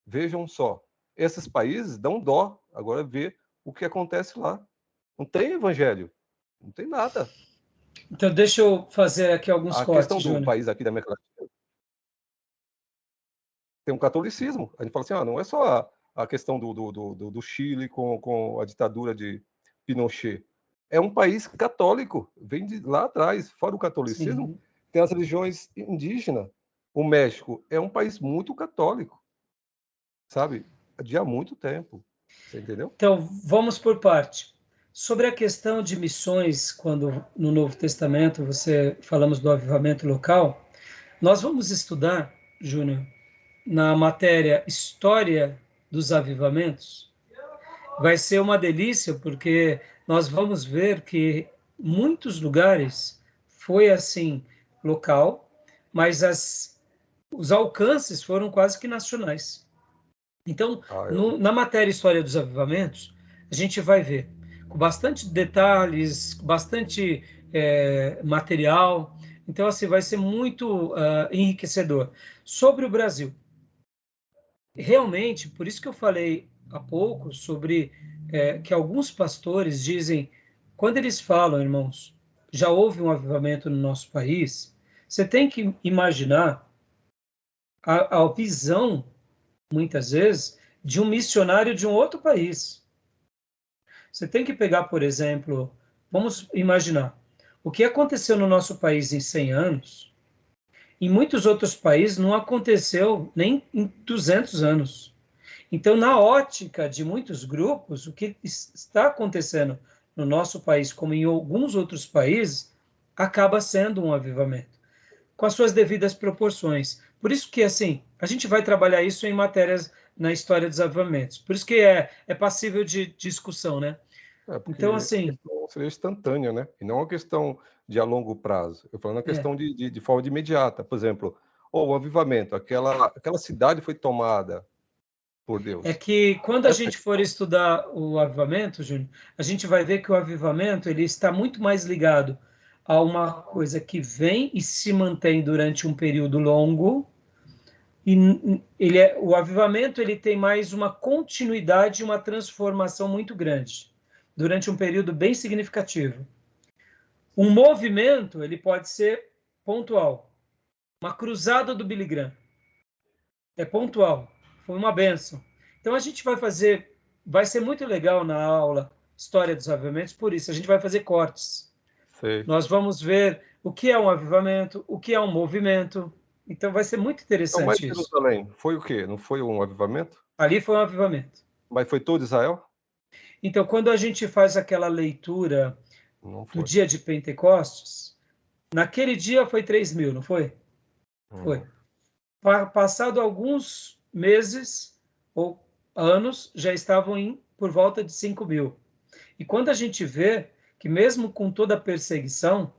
Vejam só. Esses países dão dó agora ver o que acontece lá. Não tem evangelho. Não tem nada. Então, deixa eu fazer aqui alguns cortes, A questão do país aqui da América Latina tem um catolicismo. A gente fala assim, não é só a questão do Chile com a ditadura de Pinochet. É um país católico, vem de lá atrás. Fora o catolicismo, sim, tem as religiões indígenas. O México é um país muito católico, sabe? De há muito tempo. Você entendeu? Então, vamos por parte. Sobre a questão de missões, quando no Novo Testamento falamos do avivamento local, nós vamos estudar, Júnior, na matéria História dos Avivamentos. Vai ser uma delícia, porque nós vamos ver que muitos lugares foi assim, local, mas os alcances foram quase que nacionais. Então, na matéria História dos Avivamentos, a gente vai ver com bastante detalhes, bastante material. Então, assim, vai ser muito enriquecedor. Sobre o Brasil, realmente, por isso que eu falei há pouco sobre que alguns pastores dizem, quando eles falam, irmãos, já houve um avivamento no nosso país, você tem que imaginar a visão, muitas vezes, de um missionário de um outro país. Você tem que pegar, por exemplo, vamos imaginar, o que aconteceu no nosso país em 100 anos, em muitos outros países não aconteceu nem em 200 anos. Então, na ótica de muitos grupos, o que está acontecendo no nosso país, como em alguns outros países, acaba sendo um avivamento, com as suas devidas proporções. Por isso que, assim, a gente vai trabalhar isso em matérias na história dos avivamentos. Por isso que é passível de discussão, né? Então, assim, seria instantânea, né? E não uma questão de a longo prazo. Eu falando a questão de forma de imediata. Por exemplo, o avivamento, aquela cidade foi tomada por Deus. É que quando a gente for estudar o avivamento, Júnior, a gente vai ver que o avivamento ele está muito mais ligado a uma coisa que vem e se mantém durante um período longo. E o avivamento ele tem mais uma continuidade, uma transformação muito grande durante um período bem significativo. Um movimento ele pode ser pontual. Uma cruzada do Billy Graham é pontual, foi uma bênção. Então a gente vai ser muito legal na aula História dos Avivamentos, por isso a gente vai fazer cortes. Sei. Nós vamos ver o que é um avivamento, o que é um movimento. Então vai ser muito interessante então, mas isso. Jerusalém foi o quê? Não foi um avivamento? Ali foi um avivamento. Mas foi todo Israel? Então, quando a gente faz aquela leitura do dia de Pentecostes, naquele dia foi 3.000, não foi? Foi. Passado alguns meses ou anos, já estavam por volta de 5.000. E quando a gente vê que mesmo com toda a perseguição,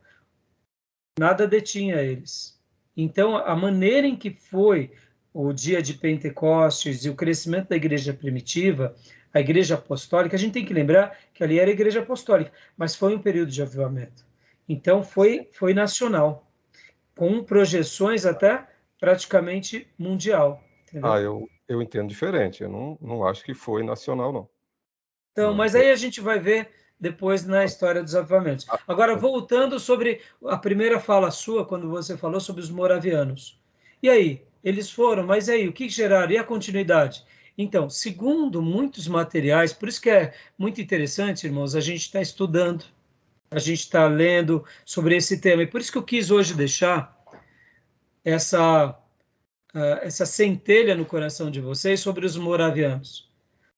nada detinha eles. Então, a maneira em que foi o dia de Pentecostes e o crescimento da igreja primitiva, a igreja apostólica, a gente tem que lembrar que ali era a igreja apostólica, mas foi um período de avivamento. Então, foi nacional, com projeções até praticamente mundial. Entendeu? Eu entendo diferente. Eu não acho que foi nacional, não. Então, mas aí a gente vai ver depois na história dos avivamentos. Agora, voltando sobre a primeira fala sua, quando você falou sobre os moravianos. E aí? Eles foram, mas aí, o que geraram? E a continuidade? Então, segundo muitos materiais, por isso que é muito interessante, irmãos, a gente está estudando, a gente está lendo sobre esse tema, e por isso que eu quis hoje deixar essa centelha no coração de vocês sobre os moravianos,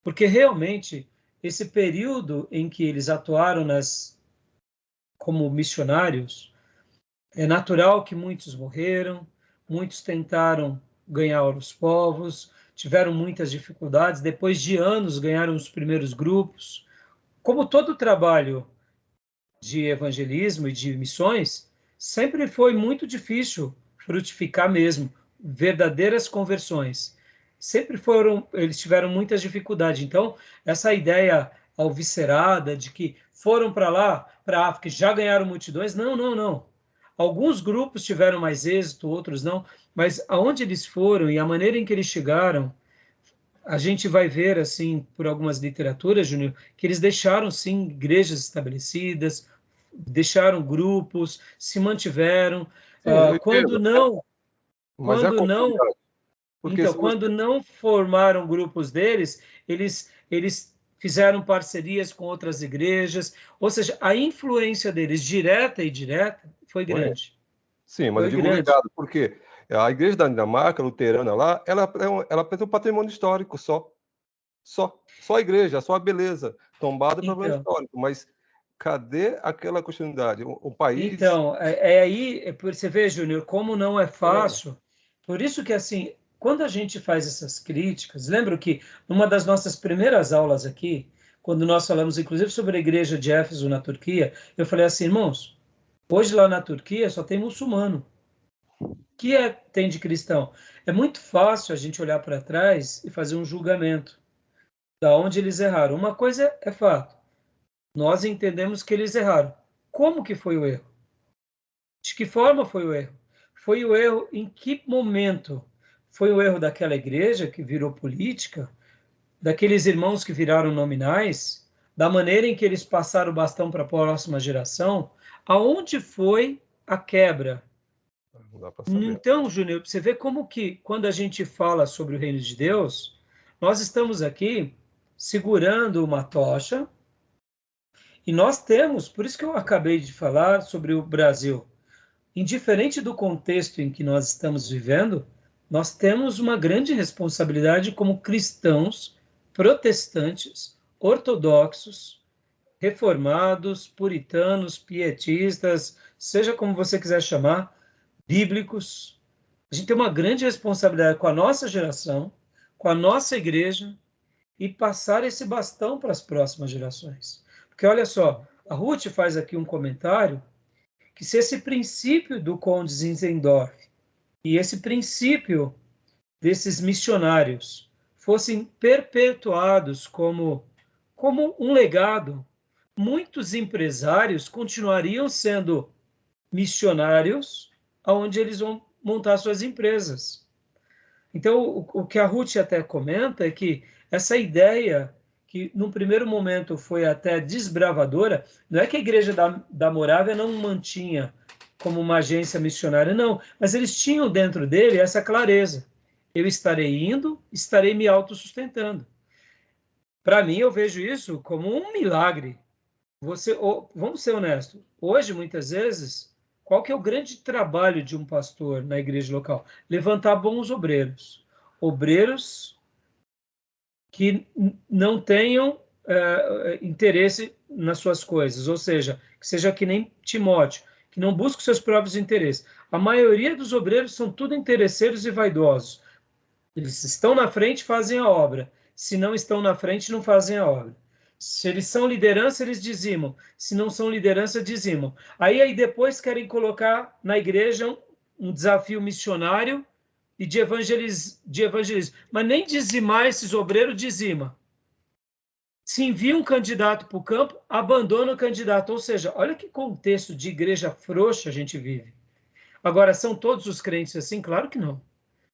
porque realmente esse período em que eles atuaram como missionários, é natural que muitos morreram, muitos tentaram ganhar os povos, tiveram muitas dificuldades, depois de anos ganharam os primeiros grupos. Como todo trabalho de evangelismo e de missões, sempre foi muito difícil frutificar mesmo, verdadeiras conversões. Eles tiveram muitas dificuldades. Então, essa ideia alviscerada de que foram para lá, para a África, e já ganharam multidões, não, não, não. Alguns grupos tiveram mais êxito, outros não, mas aonde eles foram e a maneira em que eles chegaram, a gente vai ver, assim, por algumas literaturas, Júnior, que eles deixaram, sim, igrejas estabelecidas, deixaram grupos, se mantiveram. Quando não, mas é complicado, porque então, quando não formaram grupos deles, eles fizeram parcerias com outras igrejas, ou seja, a influência deles, direta e indireta, foi grande. Sim, mas eu digo ligado, porque a igreja da Dinamarca, luterana lá, ela tem um patrimônio histórico só. Só a igreja, só a beleza, tombada pelo patrimônio histórico, mas cadê aquela continuidade? O país... Então, aí, você vê, Júnior, como não é fácil. Por isso que, assim, quando a gente faz essas críticas, lembro que numa das nossas primeiras aulas aqui, quando nós falamos, inclusive, sobre a igreja de Éfeso na Turquia, eu falei assim, irmãos, hoje lá na Turquia só tem muçulmano. O que tem de cristão? É muito fácil a gente olhar para trás e fazer um julgamento da onde eles erraram. Uma coisa é fato, nós entendemos que eles erraram. Como que foi o erro? De que forma foi o erro? Foi o erro em que momento? Foi o erro daquela igreja que virou política? Daqueles irmãos que viraram nominais? Da maneira em que eles passaram o bastão para a próxima geração? Aonde foi a quebra? Não dá para saber. Então, Júnior, você vê como que, quando a gente fala sobre o reino de Deus, nós estamos aqui segurando uma tocha e nós temos, por isso que eu acabei de falar sobre o Brasil, indiferente do contexto em que nós estamos vivendo, nós temos uma grande responsabilidade como cristãos, protestantes, ortodoxos, reformados, puritanos, pietistas, seja como você quiser chamar, bíblicos. A gente tem uma grande responsabilidade com a nossa geração, com a nossa igreja, e passar esse bastão para as próximas gerações. Porque olha só, a Ruth faz aqui um comentário que se esse princípio do Conde Zinzendorf e esse princípio desses missionários fossem perpetuados como um legado, muitos empresários continuariam sendo missionários aonde eles vão montar suas empresas. Então, o que a Ruth até comenta é que essa ideia, que num primeiro momento foi até desbravadora, não é que a igreja da Morávia não mantinha como uma agência missionária, não, mas eles tinham dentro dele essa clareza. Eu estarei indo, estarei me autossustentando. Para mim, eu vejo isso como um milagre. Vamos ser honestos, hoje, muitas vezes, qual que é o grande trabalho de um pastor na igreja local? Levantar bons obreiros. Obreiros que não tenham interesse nas suas coisas, ou seja, que seja que nem Timóteo, que não busque seus próprios interesses. A maioria dos obreiros são tudo interesseiros e vaidosos. Eles estão na frente, fazem a obra. Se não estão na frente, não fazem a obra. Se eles são liderança, eles dizimam. Se não são liderança, dizimam. Aí depois querem colocar na igreja um desafio missionário e de evangelismo. Mas nem dizimar esses obreiros dizima. Se envia um candidato para o campo, abandona o candidato. Ou seja, olha que contexto de igreja frouxa a gente vive. Agora, são todos os crentes assim? Claro que não.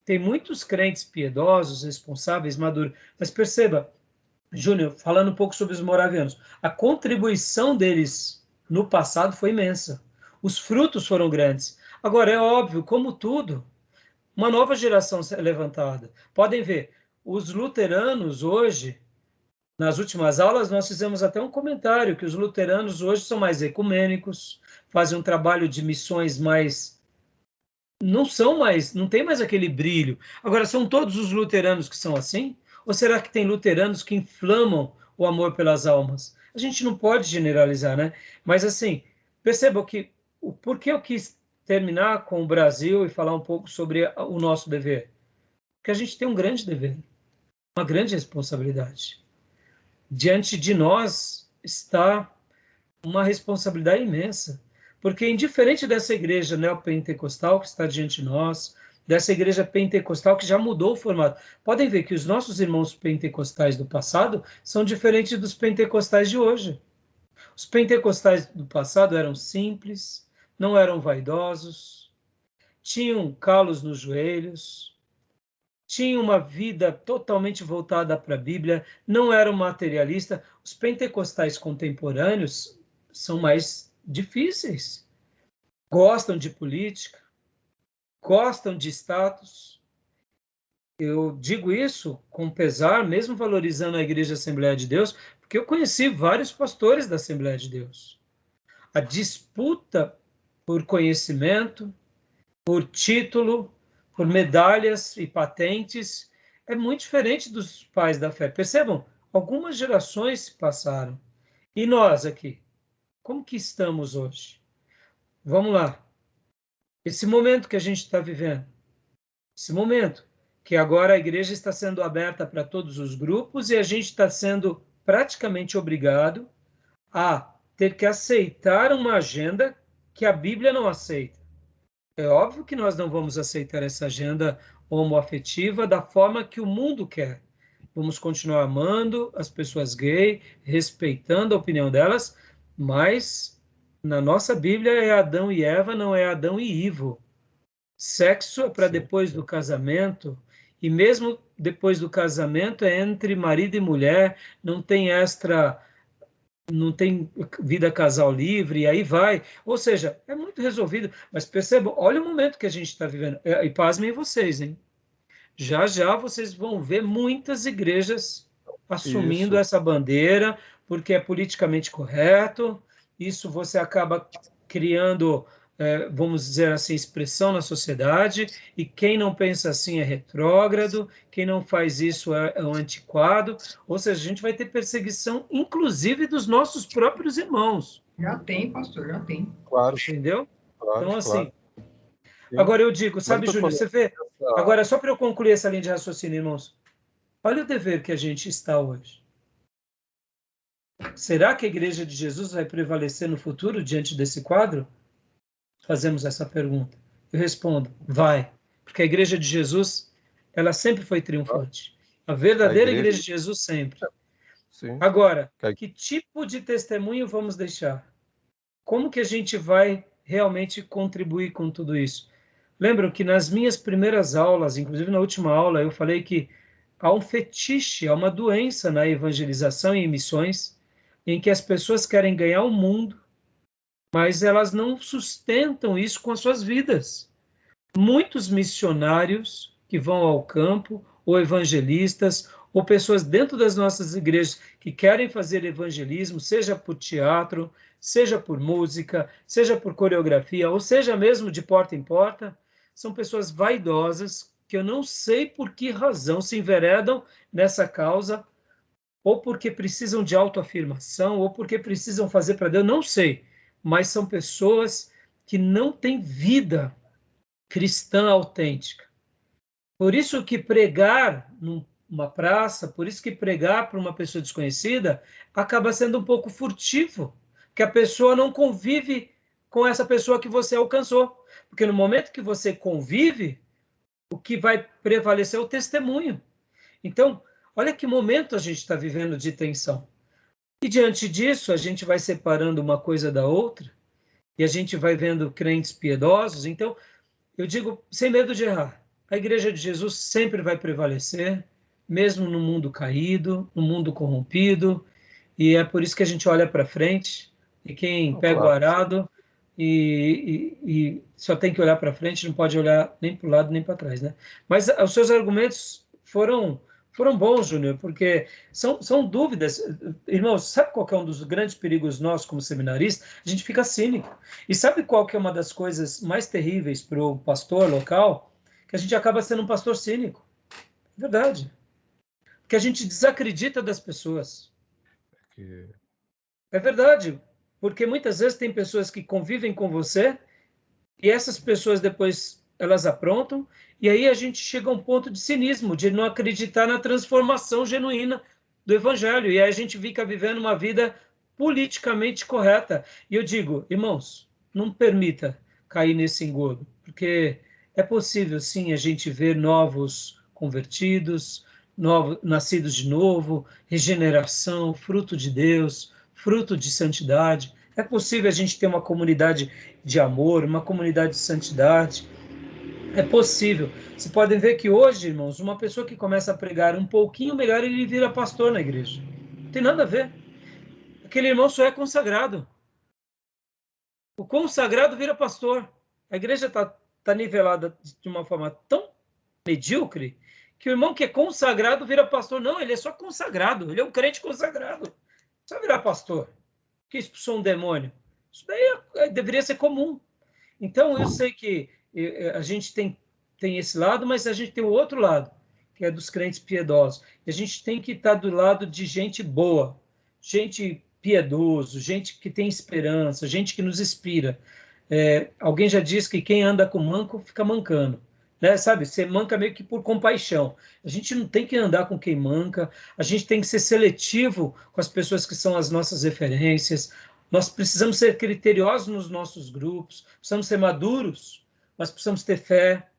Tem muitos crentes piedosos, responsáveis, maduros. Mas perceba, Júnior, falando um pouco sobre os moravianos, a contribuição deles no passado foi imensa. Os frutos foram grandes. Agora, é óbvio, como tudo, uma nova geração é levantada. Podem ver, os luteranos hoje, nas últimas aulas, nós fizemos até um comentário que os luteranos hoje são mais ecumênicos, fazem um trabalho de missões mais... não tem mais aquele brilho. Agora, são todos os luteranos que são assim? Ou será que tem luteranos que inflamam o amor pelas almas? A gente não pode generalizar, né? Mas, assim, percebam que por que eu quis terminar com o Brasil e falar um pouco sobre o nosso dever? Porque a gente tem um grande dever, uma grande responsabilidade. Diante de nós está uma responsabilidade imensa, porque indiferente dessa igreja neopentecostal que está diante de nós, dessa igreja pentecostal que já mudou o formato, podem ver que os nossos irmãos pentecostais do passado são diferentes dos pentecostais de hoje. Os pentecostais do passado eram simples, não eram vaidosos, tinham calos nos joelhos, tinham uma vida totalmente voltada para a Bíblia, não eram materialistas. Os pentecostais contemporâneos são mais difíceis. Gostam de política, gostam de status. Eu digo isso com pesar, mesmo valorizando a Igreja Assembleia de Deus, porque eu conheci vários pastores da Assembleia de Deus. A disputa por conhecimento, por título, por medalhas e patentes, é muito diferente dos pais da fé. Percebam, algumas gerações se passaram. E nós aqui, como que estamos hoje? Vamos lá. Esse momento que a gente está vivendo, esse momento que agora a igreja está sendo aberta para todos os grupos e a gente está sendo praticamente obrigado a ter que aceitar uma agenda que a Bíblia não aceita. É óbvio que nós não vamos aceitar essa agenda homoafetiva da forma que o mundo quer. Vamos continuar amando as pessoas gays, respeitando a opinião delas, mas na nossa Bíblia é Adão e Eva, não é Adão e Ivo. Sexo é para depois do casamento, e mesmo depois do casamento é entre marido e mulher, não tem vida casal livre, e aí vai. Ou seja, é muito resolvido. Mas percebam, olha o momento que a gente está vivendo. E pasmem vocês, hein? Já já vocês vão ver muitas igrejas assumindo essa bandeira, porque é politicamente correto. Isso você acaba criando, vamos dizer assim, expressão na sociedade, e quem não pensa assim é retrógrado, quem não faz isso é um antiquado. Ou seja, a gente vai ter perseguição, inclusive, dos nossos próprios irmãos. Já tem, pastor, já tem. Claro. Entendeu? Claro, então, assim... Claro. Agora eu digo, sabe, Júlio, você vê... Agora, só para eu concluir essa linha de raciocínio, irmãos, olha o dever que a gente está hoje. Será que a Igreja de Jesus vai prevalecer no futuro diante desse quadro? Fazemos essa pergunta. Eu respondo, vai. Porque a Igreja de Jesus, ela sempre foi triunfante. A verdadeira Igreja de Jesus sempre. Sim. Agora, que tipo de testemunho vamos deixar? Como que a gente vai realmente contribuir com tudo isso? Lembram que nas minhas primeiras aulas, inclusive na última aula, eu falei que há um fetiche, há uma doença na evangelização e em missões, em que as pessoas querem ganhar o mundo, mas elas não sustentam isso com as suas vidas. Muitos missionários que vão ao campo, ou evangelistas, ou pessoas dentro das nossas igrejas que querem fazer evangelismo, seja por teatro, seja por música, seja por coreografia, ou seja mesmo de porta em porta, são pessoas vaidosas que eu não sei por que razão se enveredam nessa causa, ou porque precisam de autoafirmação, ou porque precisam fazer para Deus, não sei, mas são pessoas que não têm vida cristã autêntica. Por isso que pregar numa praça, por isso que pregar para uma pessoa desconhecida acaba sendo um pouco furtivo, que a pessoa não convive com essa pessoa que você alcançou. Porque no momento que você convive, o que vai prevalecer é o testemunho. Então, olha que momento a gente está vivendo de tensão. E diante disso, a gente vai separando uma coisa da outra, e a gente vai vendo crentes piedosos. Então, eu digo, sem medo de errar, a Igreja de Jesus sempre vai prevalecer, mesmo no mundo caído, no mundo corrompido, e é por isso que a gente olha para frente, e quem pega o arado e só tem que olhar para frente, não pode olhar nem para o lado nem para trás, né? Mas os seus argumentos foram Foram bons, Júnior, porque são dúvidas. Irmãos, sabe qual que é um dos grandes perigos nossos como seminaristas? A gente fica cínico. E sabe qual que é uma das coisas mais terríveis para o pastor local? Que a gente acaba sendo um pastor cínico. É verdade. Porque a gente desacredita das pessoas. É verdade. Porque muitas vezes tem pessoas que convivem com você e essas pessoas depois elas aprontam, e aí a gente chega a um ponto de cinismo, de não acreditar na transformação genuína do Evangelho, e aí a gente fica vivendo uma vida politicamente correta. E eu digo, irmãos, não permita cair nesse engodo, porque é possível, sim, a gente ver novos convertidos, nascidos de novo, regeneração, fruto de Deus, fruto de santidade. É possível a gente ter uma comunidade de amor, uma comunidade de santidade. É possível. Vocês podem ver que hoje, irmãos, uma pessoa que começa a pregar um pouquinho melhor, ele vira pastor na igreja. Não tem nada a ver. Aquele irmão só é consagrado. O consagrado vira pastor. A igreja está nivelada de uma forma tão medíocre que o irmão que é consagrado vira pastor. Não, ele é só consagrado. Ele é um crente consagrado. Só virar pastor. Que expulsou um demônio. Isso daí deveria ser comum. Então, eu sei que a gente tem esse lado, mas a gente tem o outro lado, que é dos crentes piedosos. E a gente tem que estar do lado de gente boa, gente piedoso, gente que tem esperança, gente que nos inspira. Alguém já disse que quem anda com manco fica mancando. Né? Sabe, você manca meio que por compaixão. A gente não tem que andar com quem manca, a gente tem que ser seletivo com as pessoas que são as nossas referências. Nós precisamos ser criteriosos nos nossos grupos, precisamos ser maduros, mas precisamos ter fé,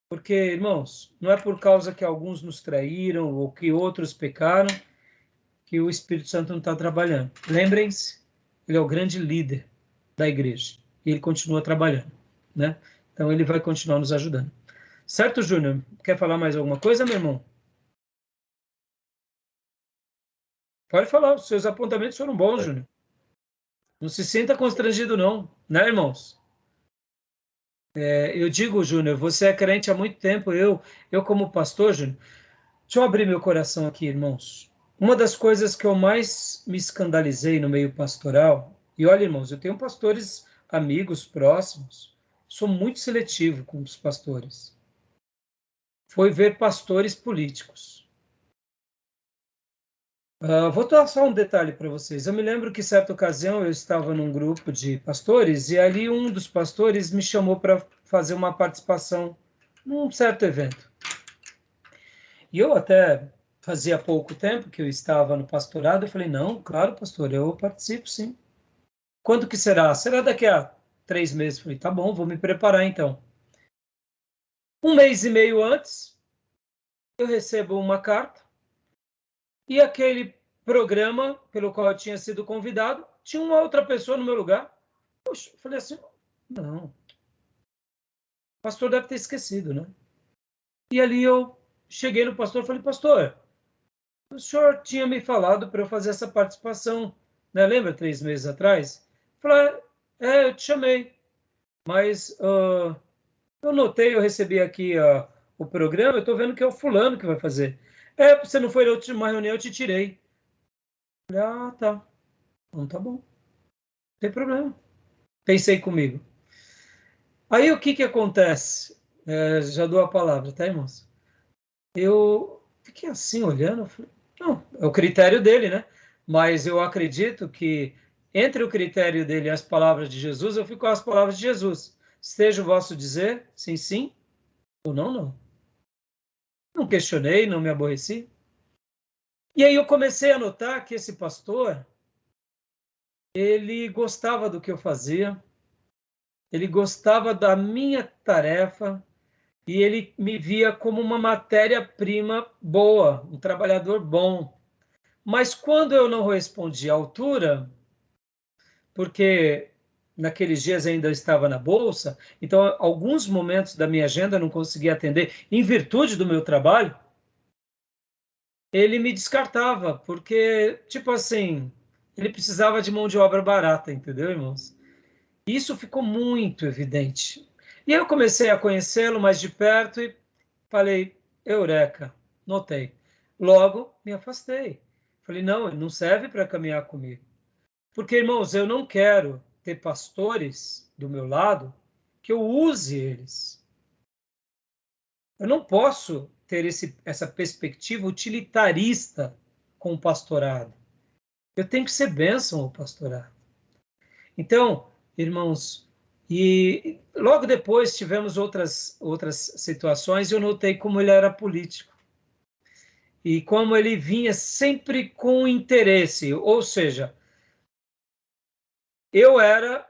porque, irmãos, não é por causa que alguns nos traíram ou que outros pecaram que o Espírito Santo não está trabalhando. Lembrem-se, ele é o grande líder da igreja e ele continua trabalhando, né? Então ele vai continuar nos ajudando. Certo, Júnior? Quer falar mais alguma coisa, meu irmão? Pode falar, os seus apontamentos foram bons, Júnior. Não se sinta constrangido, não, né, irmãos? Eu digo, Júnior, você é crente há muito tempo, eu como pastor, Júnior, deixa eu abrir meu coração aqui, irmãos. Uma das coisas que eu mais me escandalizei no meio pastoral, e olha, irmãos, eu tenho pastores amigos próximos, sou muito seletivo com os pastores, foi ver pastores políticos. Vou dar só um detalhe para vocês. Eu me lembro que, certa ocasião, eu estava num grupo de pastores e ali um dos pastores me chamou para fazer uma participação num certo evento. E eu até fazia pouco tempo que eu estava no pastorado, eu falei, não, claro, pastor, eu participo, sim. Quando que será? Será daqui a 3 meses? Eu falei, tá bom, vou me preparar então. 1 mês e meio antes, eu recebo uma carta e aquele programa pelo qual eu tinha sido convidado, tinha uma outra pessoa no meu lugar. Poxa, eu falei assim, não. O pastor deve ter esquecido, né? E ali eu cheguei no pastor e falei, pastor, o senhor tinha me falado para eu fazer essa participação, né? Lembra 3 meses atrás? Eu falei, eu te chamei, mas eu notei, eu recebi aqui o programa, eu estou vendo que é o fulano que vai fazer. Você não foi na última reunião, eu te tirei. Eu falei, tá. Então tá bom. Não tem problema. Pensei comigo. Aí o que acontece? Já dou a palavra, tá, irmãos? Eu fiquei assim olhando, falei, não, é o critério dele, né? Mas eu acredito que entre o critério dele e as palavras de Jesus, eu fico com as palavras de Jesus. Seja o vosso dizer, sim, sim, ou não, não. Não questionei, não me aborreci. E aí eu comecei a notar que esse pastor, ele gostava do que eu fazia, ele gostava da minha tarefa e ele me via como uma matéria-prima boa, um trabalhador bom. Mas quando eu não respondi à altura, porque naqueles dias ainda eu estava na bolsa, então alguns momentos da minha agenda eu não conseguia atender em virtude do meu trabalho, ele me descartava, porque, tipo assim, ele precisava de mão de obra barata, entendeu, irmãos? Isso ficou muito evidente. E eu comecei a conhecê-lo mais de perto e falei, eureka, notei. Logo, me afastei. Falei, não, ele não serve para caminhar comigo. Porque, irmãos, eu não quero ter pastores do meu lado que eu use eles. Eu não posso ter essa perspectiva utilitarista com o pastorado. Eu tenho que ser bênção ao pastorado. Então, irmãos, e logo depois tivemos outras situações e eu notei como ele era político. E como ele vinha sempre com interesse, ou seja, eu era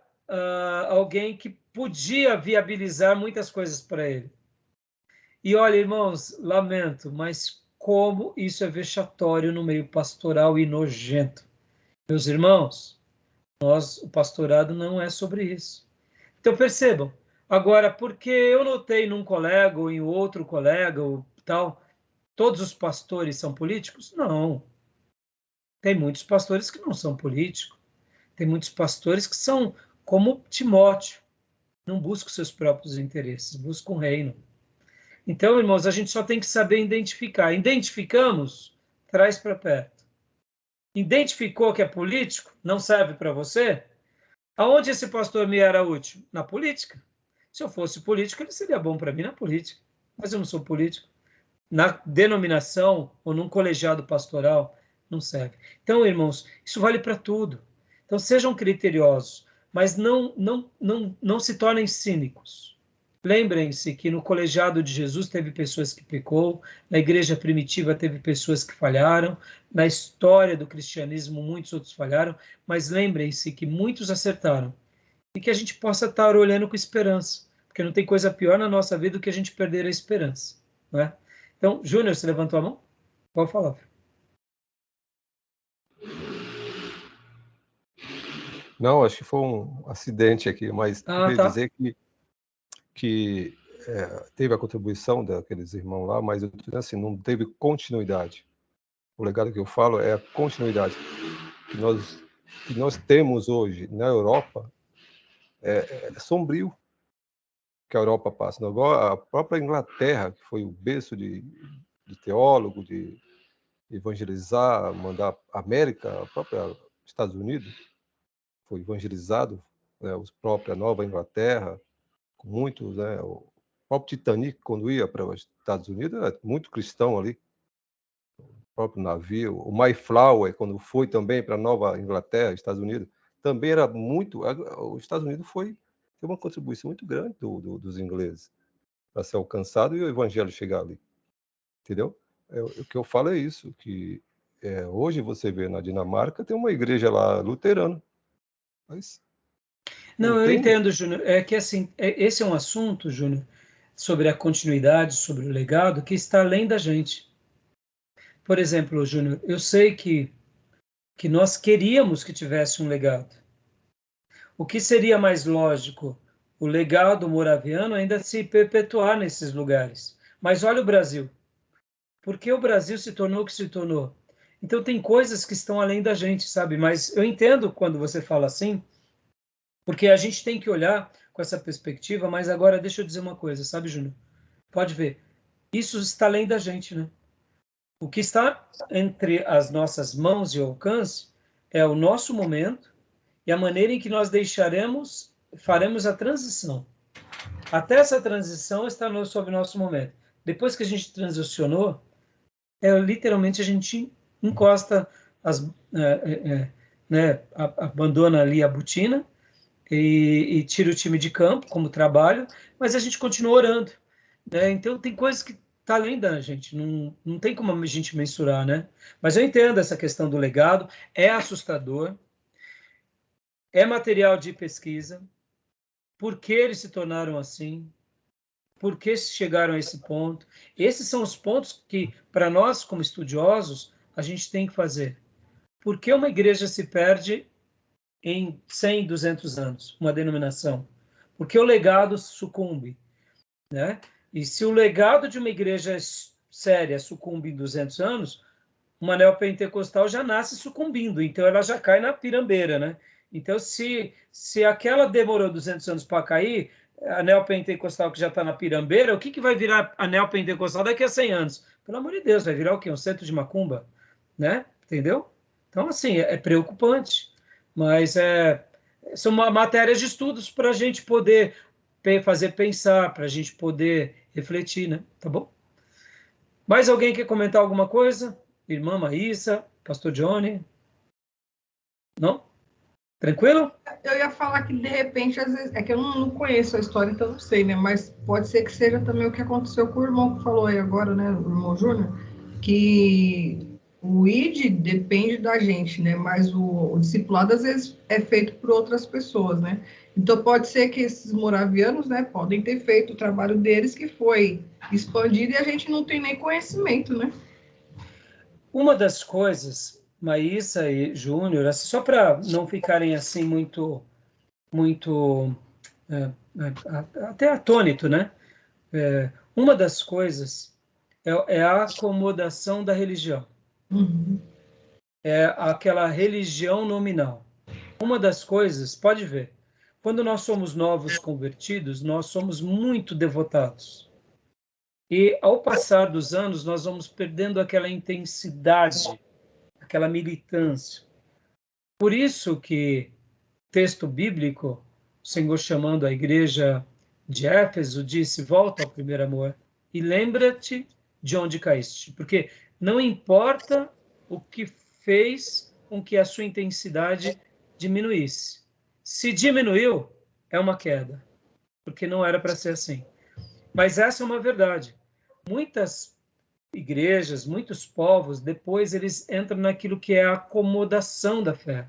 alguém que podia viabilizar muitas coisas para ele. E olha, irmãos, lamento, mas como isso é vexatório no meio pastoral e nojento. Meus irmãos, o pastorado não é sobre isso. Então percebam, agora, porque eu notei num colega ou em outro colega ou tal, todos os pastores são políticos? Não. Tem muitos pastores que não são políticos. Tem muitos pastores que são como Timóteo, não buscam seus próprios interesses, buscam o reino. Então, irmãos, a gente só tem que saber identificar. Identificamos, traz para perto. Identificou que é político, não serve para você? Aonde esse pastor me era útil? Na política. Se eu fosse político, ele seria bom para mim na política. Mas eu não sou político. Na denominação ou num colegiado pastoral, não serve. Então, irmãos, isso vale para tudo. Então, sejam criteriosos, mas não se tornem cínicos. Lembrem-se que no colegiado de Jesus teve pessoas que pecou, na igreja primitiva teve pessoas que falharam, na história do cristianismo muitos outros falharam, mas lembrem-se que muitos acertaram e que a gente possa estar olhando com esperança, porque não tem coisa pior na nossa vida do que a gente perder a esperança, não é? Então, Júnior, você levantou a mão? Pode falar. Não, acho que foi um acidente aqui, mas queria dizer que teve a contribuição daqueles irmãos lá, mas eu assim, não teve continuidade. O legado que eu falo é a continuidade que nós temos hoje na Europa. É sombrio que a Europa passa. Agora, a própria Inglaterra, que foi o berço de teólogo, de evangelizar, mandar a América, a própria Estados Unidos foi evangelizado, né, a própria Nova Inglaterra, com muitos, né, o próprio Titanic, quando ia para os Estados Unidos, era muito cristão ali, o próprio navio. O Mayflower, quando foi também para Nova Inglaterra, Estados Unidos, também era muito. Os Estados Unidos teve uma contribuição muito grande dos ingleses para ser alcançado e o evangelho chegar ali, entendeu? O que eu falo é isso, que hoje você vê na Dinamarca tem uma igreja lá luterana, mas não, eu entendo, Júnior. É que assim, esse é um assunto, Júnior, sobre a continuidade, sobre o legado, que está além da gente. Por exemplo, Júnior, eu sei que nós queríamos que tivesse um legado. O que seria mais lógico? O legado moraviano ainda se perpetuar nesses lugares. Mas olha o Brasil. Por que o Brasil se tornou o que se tornou? Então tem coisas que estão além da gente, sabe? Mas eu entendo quando você fala assim, porque a gente tem que olhar com essa perspectiva, mas agora deixa eu dizer uma coisa, sabe, Júnior? Pode ver, isso está além da gente, né? O que está entre as nossas mãos e alcance é o nosso momento e a maneira em que nós faremos a transição. Até essa transição está sob nosso momento. Depois que a gente transicionou, literalmente a gente encosta, abandona ali a botina e tira o time de campo como trabalho, mas a gente continua orando, né? Então tem coisas que tá além da gente, não tem como a gente mensurar, né? Mas eu entendo essa questão do legado, é assustador, é material de pesquisa, por que eles se tornaram assim, por que chegaram a esse ponto. Esses são os pontos que, para nós, como estudiosos, a gente tem que fazer. Por que uma igreja se perde em 100, 200 anos, uma denominação? Por que o legado sucumbe, né? E se o legado de uma igreja séria sucumbe em 200 anos, uma neopentecostal já nasce sucumbindo, então ela já cai na pirambeira, né? Então, se aquela demorou 200 anos para cair, a neopentecostal que já está na pirambeira, o que vai virar a neopentecostal daqui a 100 anos? Pelo amor de Deus, vai virar o quê? Um centro de macumba? Né? Entendeu? Então, assim, é preocupante. Mas são matérias de estudos para a gente poder fazer pensar, para a gente poder refletir, né? Tá bom? Mais alguém quer comentar alguma coisa? Irmã Maísa, Pastor Johnny? Não? Tranquilo? Eu ia falar que, de repente, às vezes, é que eu não conheço a história, então não sei, né? Mas pode ser que seja também o que aconteceu com o irmão que falou aí agora, né? O irmão Júnior, que o ID depende da gente, né? Mas o discipulado, às vezes, é feito por outras pessoas, né? Então, pode ser que esses moravianos, né, podem ter feito o trabalho deles, que foi expandido, e a gente não tem nem conhecimento, né? Uma das coisas, Maísa e Júnior, assim, só para não ficarem assim muito até atônito, né? Uma das coisas é a acomodação da religião. Uhum. É aquela religião nominal. Uma das coisas, pode ver, quando nós somos novos convertidos, nós somos muito devotados. E ao passar dos anos, nós vamos perdendo aquela intensidade, aquela militância. Por isso que texto bíblico, o Senhor chamando a igreja de Éfeso, disse: volta ao primeiro amor e lembra-te de onde caíste. Porque não importa o que fez com que a sua intensidade diminuísse. Se diminuiu, é uma queda, porque não era para ser assim. Mas essa é uma verdade. Muitas igrejas, muitos povos, depois eles entram naquilo que é a acomodação da fé.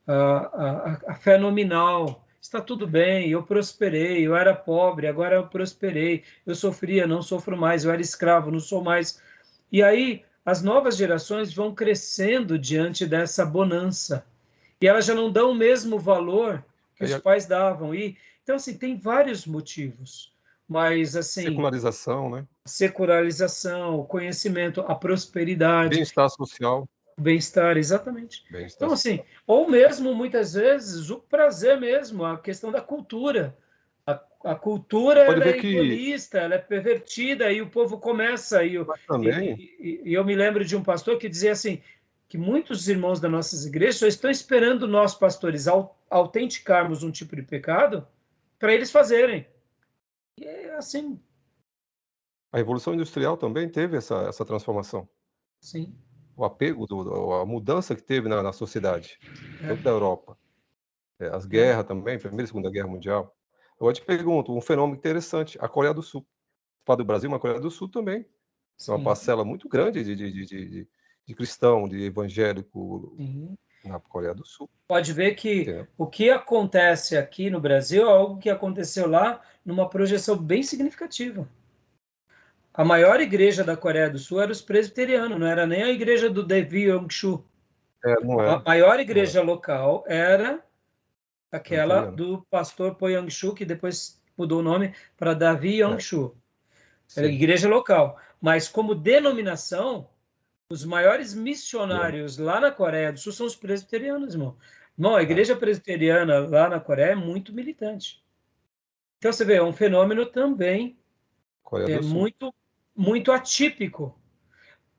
A fé nominal. Está tudo bem, eu prosperei, eu era pobre, agora eu prosperei, eu sofria, não sofro mais, eu era escravo, não sou mais. E aí as novas gerações vão crescendo diante dessa bonança. E elas já não dão o mesmo valor que os pais davam. Então, assim, tem vários motivos. Mas, assim... Secularização, né? Secularização, o conhecimento, a prosperidade. Bem-estar social. Bem-estar, exatamente. Bem-estar então, assim, ou mesmo, muitas vezes, o prazer mesmo, a questão da cultura. A cultura ela é egoísta, ela é pervertida, e o povo começa... E eu me lembro de um pastor que dizia assim, que muitos irmãos das nossas igrejas só estão esperando nós, pastores, autenticarmos um tipo de pecado para eles fazerem. E é assim. A Revolução Industrial também teve essa transformação. Sim. O apego, a mudança que teve na sociedade, tanto da Europa. As guerras também, Primeira e Segunda Guerra Mundial. Eu te pergunto, um fenômeno interessante, a Coreia do Sul. Fala do Brasil, mas a Coreia do Sul também. É uma parcela muito grande de cristão, de evangélico na Coreia do Sul. Pode ver que o que acontece aqui no Brasil é algo que aconteceu lá numa projeção bem significativa. A maior igreja da Coreia do Sul era os presbiterianos, não era nem a igreja do Dae Young-soo. A maior igreja local era aquela do pastor Po Young-soo, que depois mudou o nome para Davi Young-soo. Era a igreja local. Mas como denominação, os maiores missionários lá na Coreia do Sul são os presbiterianos, irmão. Não, a igreja presbiteriana lá na Coreia é muito militante. Então, você vê, é um fenômeno também muito atípico.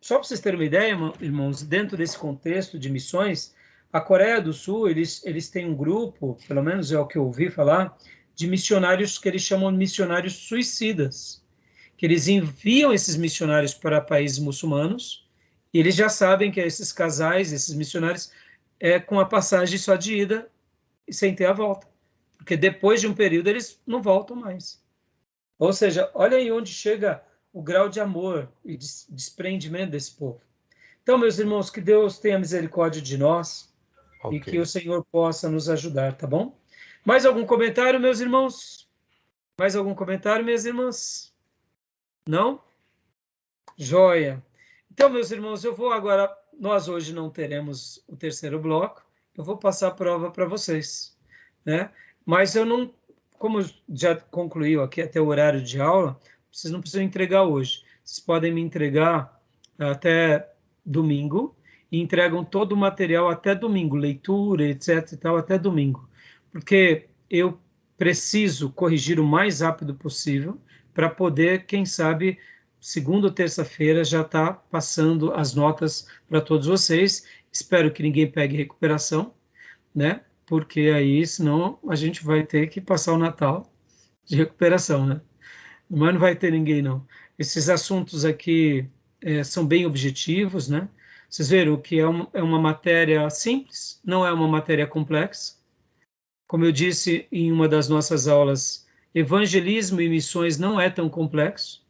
Só para vocês terem uma ideia, irmãos, dentro desse contexto de missões, a Coreia do Sul, eles têm um grupo, pelo menos é o que eu ouvi falar, de missionários que eles chamam de missionários suicidas, que eles enviam esses missionários para países muçulmanos, e eles já sabem que esses casais, esses missionários, com a passagem só de ida e sem ter a volta. Porque depois de um período eles não voltam mais. Ou seja, olha aí onde chega o grau de amor e desprendimento desse povo. Então, meus irmãos, que Deus tenha misericórdia de nós e que o Senhor possa nos ajudar, tá bom? Mais algum comentário, meus irmãos? Mais algum comentário, minhas irmãs? Não? Joia. Então, meus irmãos, eu vou agora... Nós hoje não teremos o terceiro bloco. Eu vou passar a prova para vocês, né? Mas eu não... Como já concluiu aqui até o horário de aula, vocês não precisam entregar hoje. Vocês podem me entregar até domingo. e entregam todo o material até domingo, leitura, etc. e tal, até domingo. Porque eu preciso corrigir o mais rápido possível para poder, quem sabe, segunda ou terça-feira já está passando as notas para todos vocês. Espero que ninguém pegue recuperação, né? Porque aí, senão, a gente vai ter que passar o Natal de recuperação, né? Mas não vai ter ninguém, não. Esses assuntos aqui são bem objetivos, né? Vocês viram que é uma matéria simples, não é uma matéria complexa. Como eu disse em uma das nossas aulas, evangelismo e missões não é tão complexo.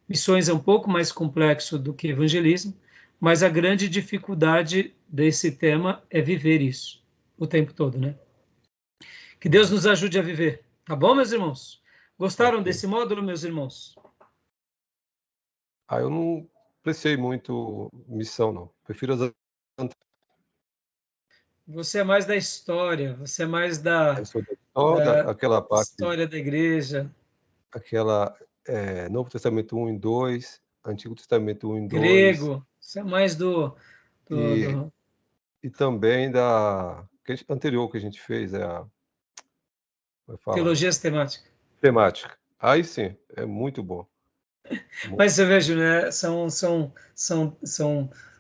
Missões é um pouco mais complexo do que evangelismo, mas a grande dificuldade desse tema é viver isso o tempo todo, né? Que Deus nos ajude a viver, tá bom, meus irmãos? Gostaram desse módulo, meus irmãos? Eu não apreciei muito missão, não. Prefiro as Você é mais da história, você é mais da aquela parte, história da igreja. aquela Novo Testamento 1 e 2, Antigo Testamento 1 e 2. Grego, você é mais e também da anterior que a gente fez, teologia sistemática. Temática. Aí sim, é muito bom. Mas você veja, né? São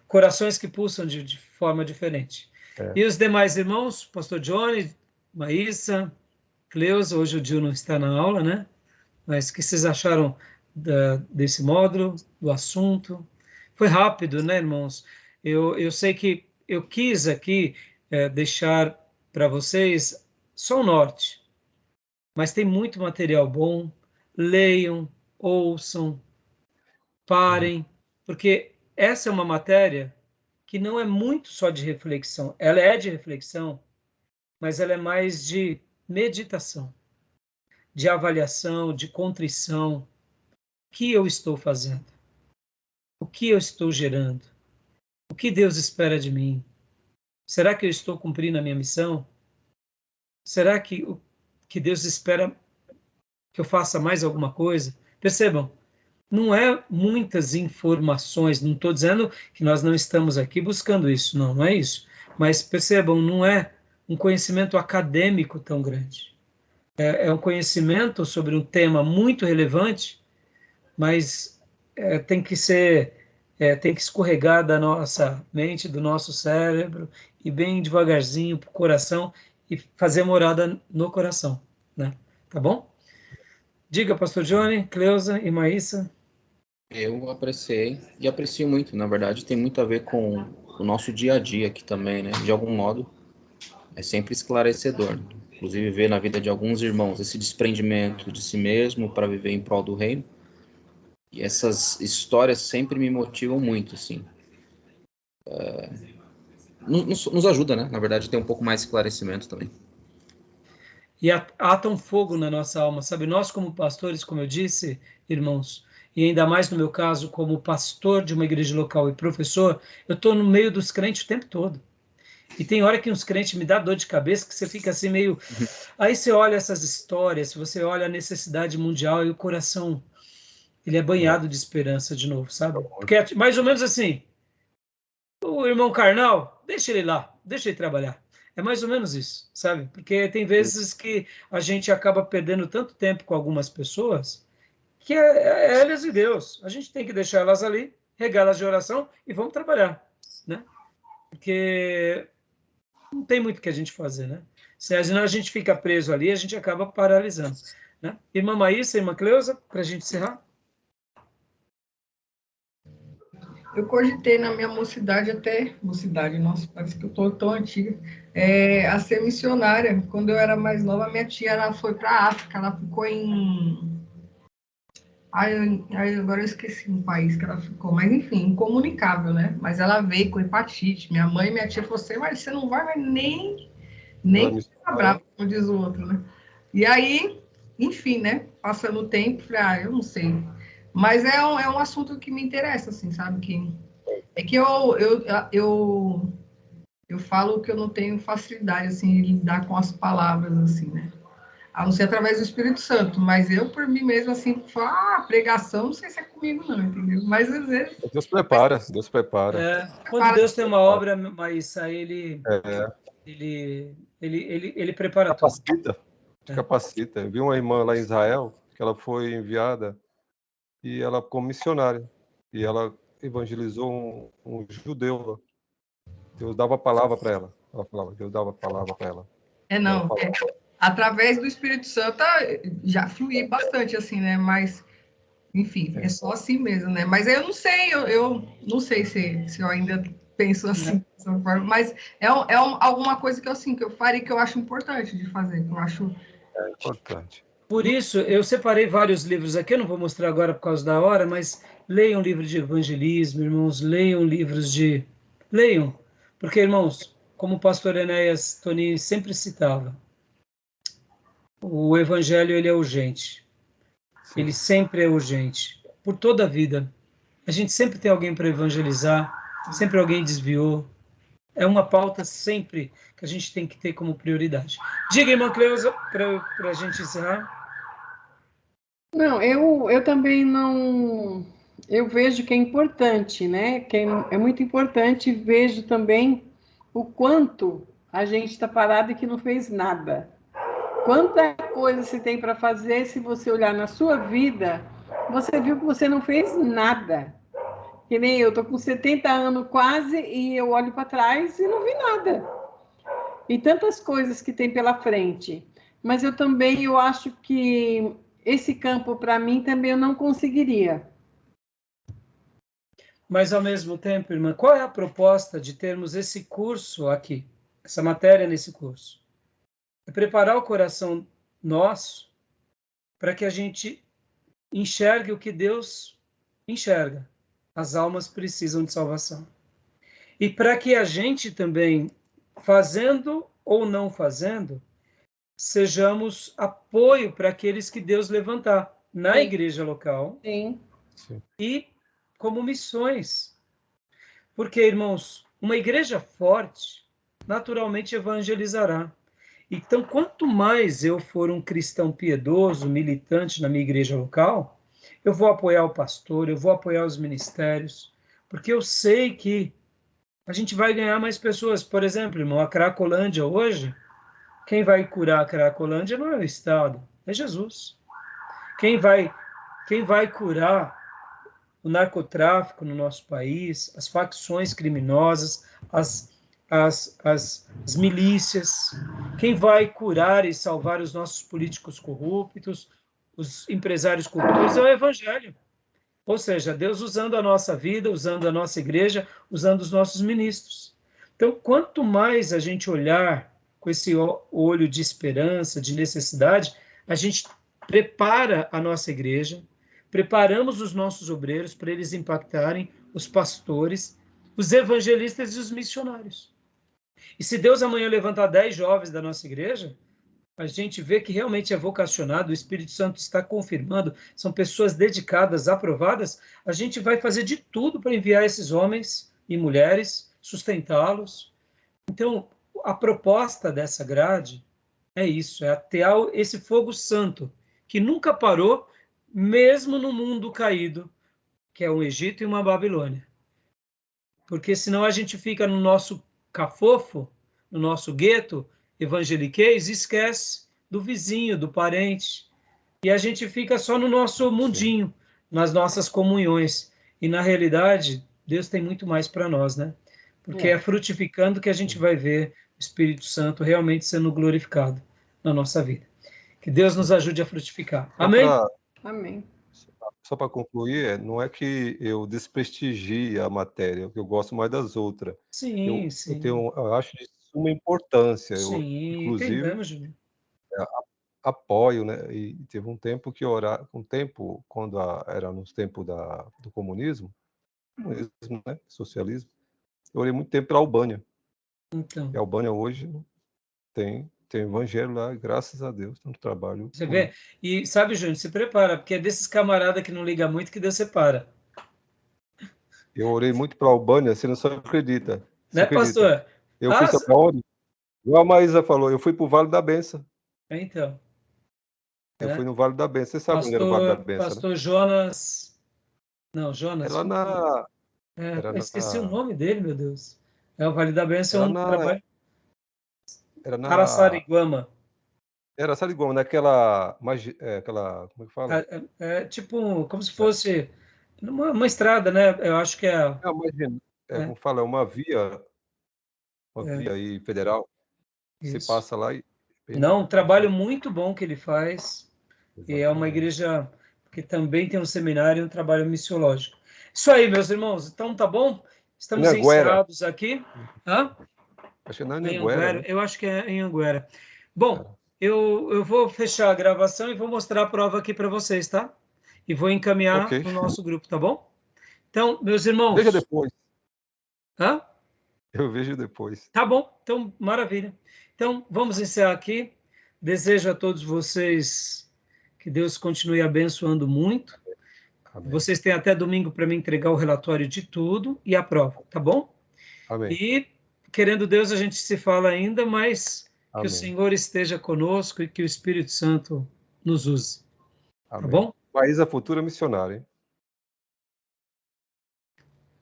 corações que pulsam de forma diferente. E os demais irmãos, pastor Johnny, Maísa, Cleusa, hoje o Gil não está na aula, né? Mas o que vocês acharam desse módulo, do assunto? Foi rápido, né, irmãos? Eu sei que eu quis aqui deixar para vocês só o norte, mas tem muito material bom. Leiam, ouçam, parem, porque essa é uma matéria que não é muito só de reflexão. Ela é de reflexão, mas ela é mais de meditação, de avaliação, de contrição. O que eu estou fazendo? O que eu estou gerando? O que Deus espera de mim? Será que eu estou cumprindo a minha missão? Será que Deus espera que eu faça mais alguma coisa? Percebam, não é muitas informações, não estou dizendo que nós não estamos aqui buscando isso, não é isso. Mas percebam, não é um conhecimento acadêmico tão grande. É um conhecimento sobre um tema muito relevante, mas tem que escorregar da nossa mente, do nosso cérebro, e bem devagarzinho para o coração, e fazer morada no coração, né? Tá bom? Diga, pastor Johnny, Cleusa e Maísa. Eu apreciei e aprecio muito, na verdade, tem muito a ver com o nosso dia a dia aqui também, né? De algum modo, é sempre esclarecedor. Inclusive, ver na vida de alguns irmãos esse desprendimento de si mesmo para viver em prol do reino. E essas histórias sempre me motivam muito, assim. Nos ajuda, né? Na verdade, tem um pouco mais de esclarecimento também. E ata um fogo na nossa alma, sabe? Nós, como pastores, como eu disse, irmãos, e ainda mais no meu caso, como pastor de uma igreja local e professor, eu estou no meio dos crentes o tempo todo. E tem hora que uns crentes me dá dor de cabeça, que você fica assim meio... Aí você olha essas histórias, você olha a necessidade mundial e o coração, ele é banhado de esperança de novo, sabe? Porque é mais ou menos assim, o irmão carnal, deixa ele lá, deixa ele trabalhar. É mais ou menos isso, sabe? Porque tem vezes que a gente acaba perdendo tanto tempo com algumas pessoas que é elas e Deus. A gente tem que deixar elas ali, regá-las de oração e vamos trabalhar, né? Porque não tem muito o que a gente fazer, né? Senão a gente fica preso ali, a gente acaba paralisando, né? Irmã Maísa, irmã Cleusa, para a gente encerrar. Eu cogitei na minha mocidade, nossa, parece que eu estou tão antiga, a ser missionária. Quando eu era mais nova, minha tia ela foi para a África, ela ficou em... agora eu esqueci um país que ela ficou, mas enfim, incomunicável, né? Mas ela veio com hepatite. Minha mãe e minha tia falaram assim, mas você não vai nem ficar brava, como diz o outro, né? E aí, enfim, né? Passando o tempo, falei, eu não sei. Mas é um assunto que me interessa, assim, sabe? Que eu falo que eu não tenho facilidade, assim, de lidar com as palavras, assim, né? a não ser através do Espírito Santo. Mas eu, por mim mesmo, assim, falo, pregação, não sei se é comigo, não, entendeu? Mas às vezes. Deus prepara, Deus prepara. Quando Deus tem uma obra, mas aí É, ele prepara tudo. capacita, capacita. Eu vi uma irmã lá em Israel, que ela foi enviada e ela como missionária. E ela evangelizou um judeu lá. Deus dava a palavra para ela. Ela falava, Deus dava a palavra para ela. Não. Através do Espírito Santo já fluí bastante, assim, né? Mas, enfim, é só assim mesmo, né? Mas eu não sei, eu não sei se eu ainda penso assim, dessa forma, mas alguma coisa que eu faria que eu acho importante de fazer, que eu acho... É importante. Por isso, eu separei vários livros aqui, eu não vou mostrar agora por causa da hora, mas leiam livros de evangelismo, irmãos, leiam livros de... Leiam, porque, irmãos, como o pastor Enéas Tonini sempre citava, o evangelho, ele é urgente. Sim. Ele sempre é urgente. Por toda a vida. A gente sempre tem alguém para evangelizar, sempre alguém desviou. É uma pauta sempre que a gente tem que ter como prioridade. Diga, irmã Cleusa, para a gente encerrar. Não, eu também não... Eu vejo que é importante, né? Que é muito importante. Vejo também o quanto a gente está parado e que não fez nada. Quanta coisa se tem para fazer, se você olhar na sua vida, você viu que você não fez nada. Que nem eu, estou com 70 anos quase, e eu olho para trás e não vi nada. E tantas coisas que tem pela frente. Mas eu acho que esse campo, para mim, também eu não conseguiria. Mas, ao mesmo tempo, irmã, qual é a proposta de termos esse curso aqui, essa matéria nesse curso? É preparar o coração nosso para que a gente enxergue o que Deus enxerga. As almas precisam de salvação. E para que a gente também, fazendo ou não fazendo, sejamos apoio para aqueles que Deus levantar na igreja local. Sim. E como missões. Porque, irmãos, uma igreja forte naturalmente evangelizará. Então, quanto mais eu for um cristão piedoso, militante na minha igreja local, eu vou apoiar o pastor, eu vou apoiar os ministérios, porque eu sei que a gente vai ganhar mais pessoas. Por exemplo, irmão, a Cracolândia hoje, quem vai curar a Cracolândia não é o Estado, é Jesus. Quem vai curar o narcotráfico no nosso país, as facções criminosas, as milícias, quem vai curar e salvar os nossos políticos corruptos, os empresários corruptos, é o Evangelho. Ou seja, Deus usando a nossa vida, usando a nossa igreja, usando os nossos ministros. Então, quanto mais a gente olhar com esse olho de esperança, de necessidade, a gente prepara a nossa igreja, preparamos os nossos obreiros para eles impactarem os pastores, os evangelistas e os missionários. E se Deus amanhã levantar 10 jovens da nossa igreja, a gente vê que realmente é vocacionado, o Espírito Santo está confirmando, são pessoas dedicadas, aprovadas, a gente vai fazer de tudo para enviar esses homens e mulheres, sustentá-los. Então, a proposta dessa grade é isso, é atear esse fogo santo, que nunca parou, mesmo no mundo caído, que é o Egito e uma Babilônia. Porque senão a gente fica no nosso cafofo, no nosso gueto evangeliquez, e esquece do vizinho, do parente. E a gente fica só no nosso mundinho, nas nossas comunhões. E na realidade, Deus tem muito mais para nós, né? Porque é frutificando que a gente vai ver o Espírito Santo realmente sendo glorificado na nossa vida. Que Deus nos ajude a frutificar. Amém? Amém. Só para concluir, não é que eu desprestigie a matéria, que eu gosto mais das outras. Sim, sim. Eu acho de suma importância. Sim, inclusive, entendemos, Júlio. Apoio, né? E teve um tempo que quando era nos tempos do comunismo, né? Socialismo, eu orei muito tempo pela Albânia. Então. E a Albânia hoje tem evangelho lá, graças a Deus, tanto trabalho. Você vê? E sabe, Júnior, se prepara, porque é desses camaradas que não liga muito que Deus separa. Eu orei muito para a Albânia, você não só acredita. Né, acredita. pastor? Eu fui para onde? Igual a Maísa falou, eu fui para o Vale da Bênção. Então. Eu fui no Vale da Benção. Você sabe onde era o Vale da Benção, né? Pastor Jonas. Não, Jonas. Era na... Eu esqueci o nome dele, meu Deus. O Vale da Benção é um trabalho. Era na... Araçariguama. Era Sariguama, naquela... aquela... Como é que fala? Tipo, como se fosse uma estrada, né? Eu acho que é... Não, imagina. Como fala, é uma via... Uma via aí federal. Você Isso. passa lá e... Não, um trabalho muito bom que ele faz. Exatamente. E é uma igreja que também tem um seminário e um trabalho missiológico. Isso aí, meus irmãos. Então, tá bom? Estamos encerrados aqui. Hã? Acho que não é em Anguera, né? Eu acho que é em Anguera. Bom, eu vou fechar a gravação e vou mostrar a prova aqui para vocês, tá? E vou encaminhar no nosso grupo, tá bom? Então, meus irmãos... Veja depois. Hã? Eu vejo depois. Tá bom, então, maravilha. Então, vamos encerrar aqui. Desejo a todos vocês que Deus continue abençoando muito. Amém. Vocês têm até domingo para me entregar o relatório de tudo e a prova, tá bom? Amém. E, querendo Deus, a gente se fala ainda, mas Amém. Que o Senhor esteja conosco e que o Espírito Santo nos use. Amém. Tá bom? Maísa, futura missionária, hein?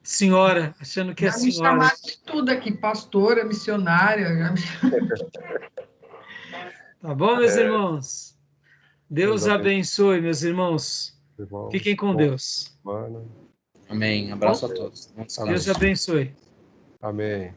Senhora, achando que é senhora. Já me chamaram de tudo aqui, pastora, missionária. Tá bom, meus irmãos? Deus abençoe, meus irmãos. Fiquem com Deus. Amém. Abraço a todos. Deus abençoe. Amém.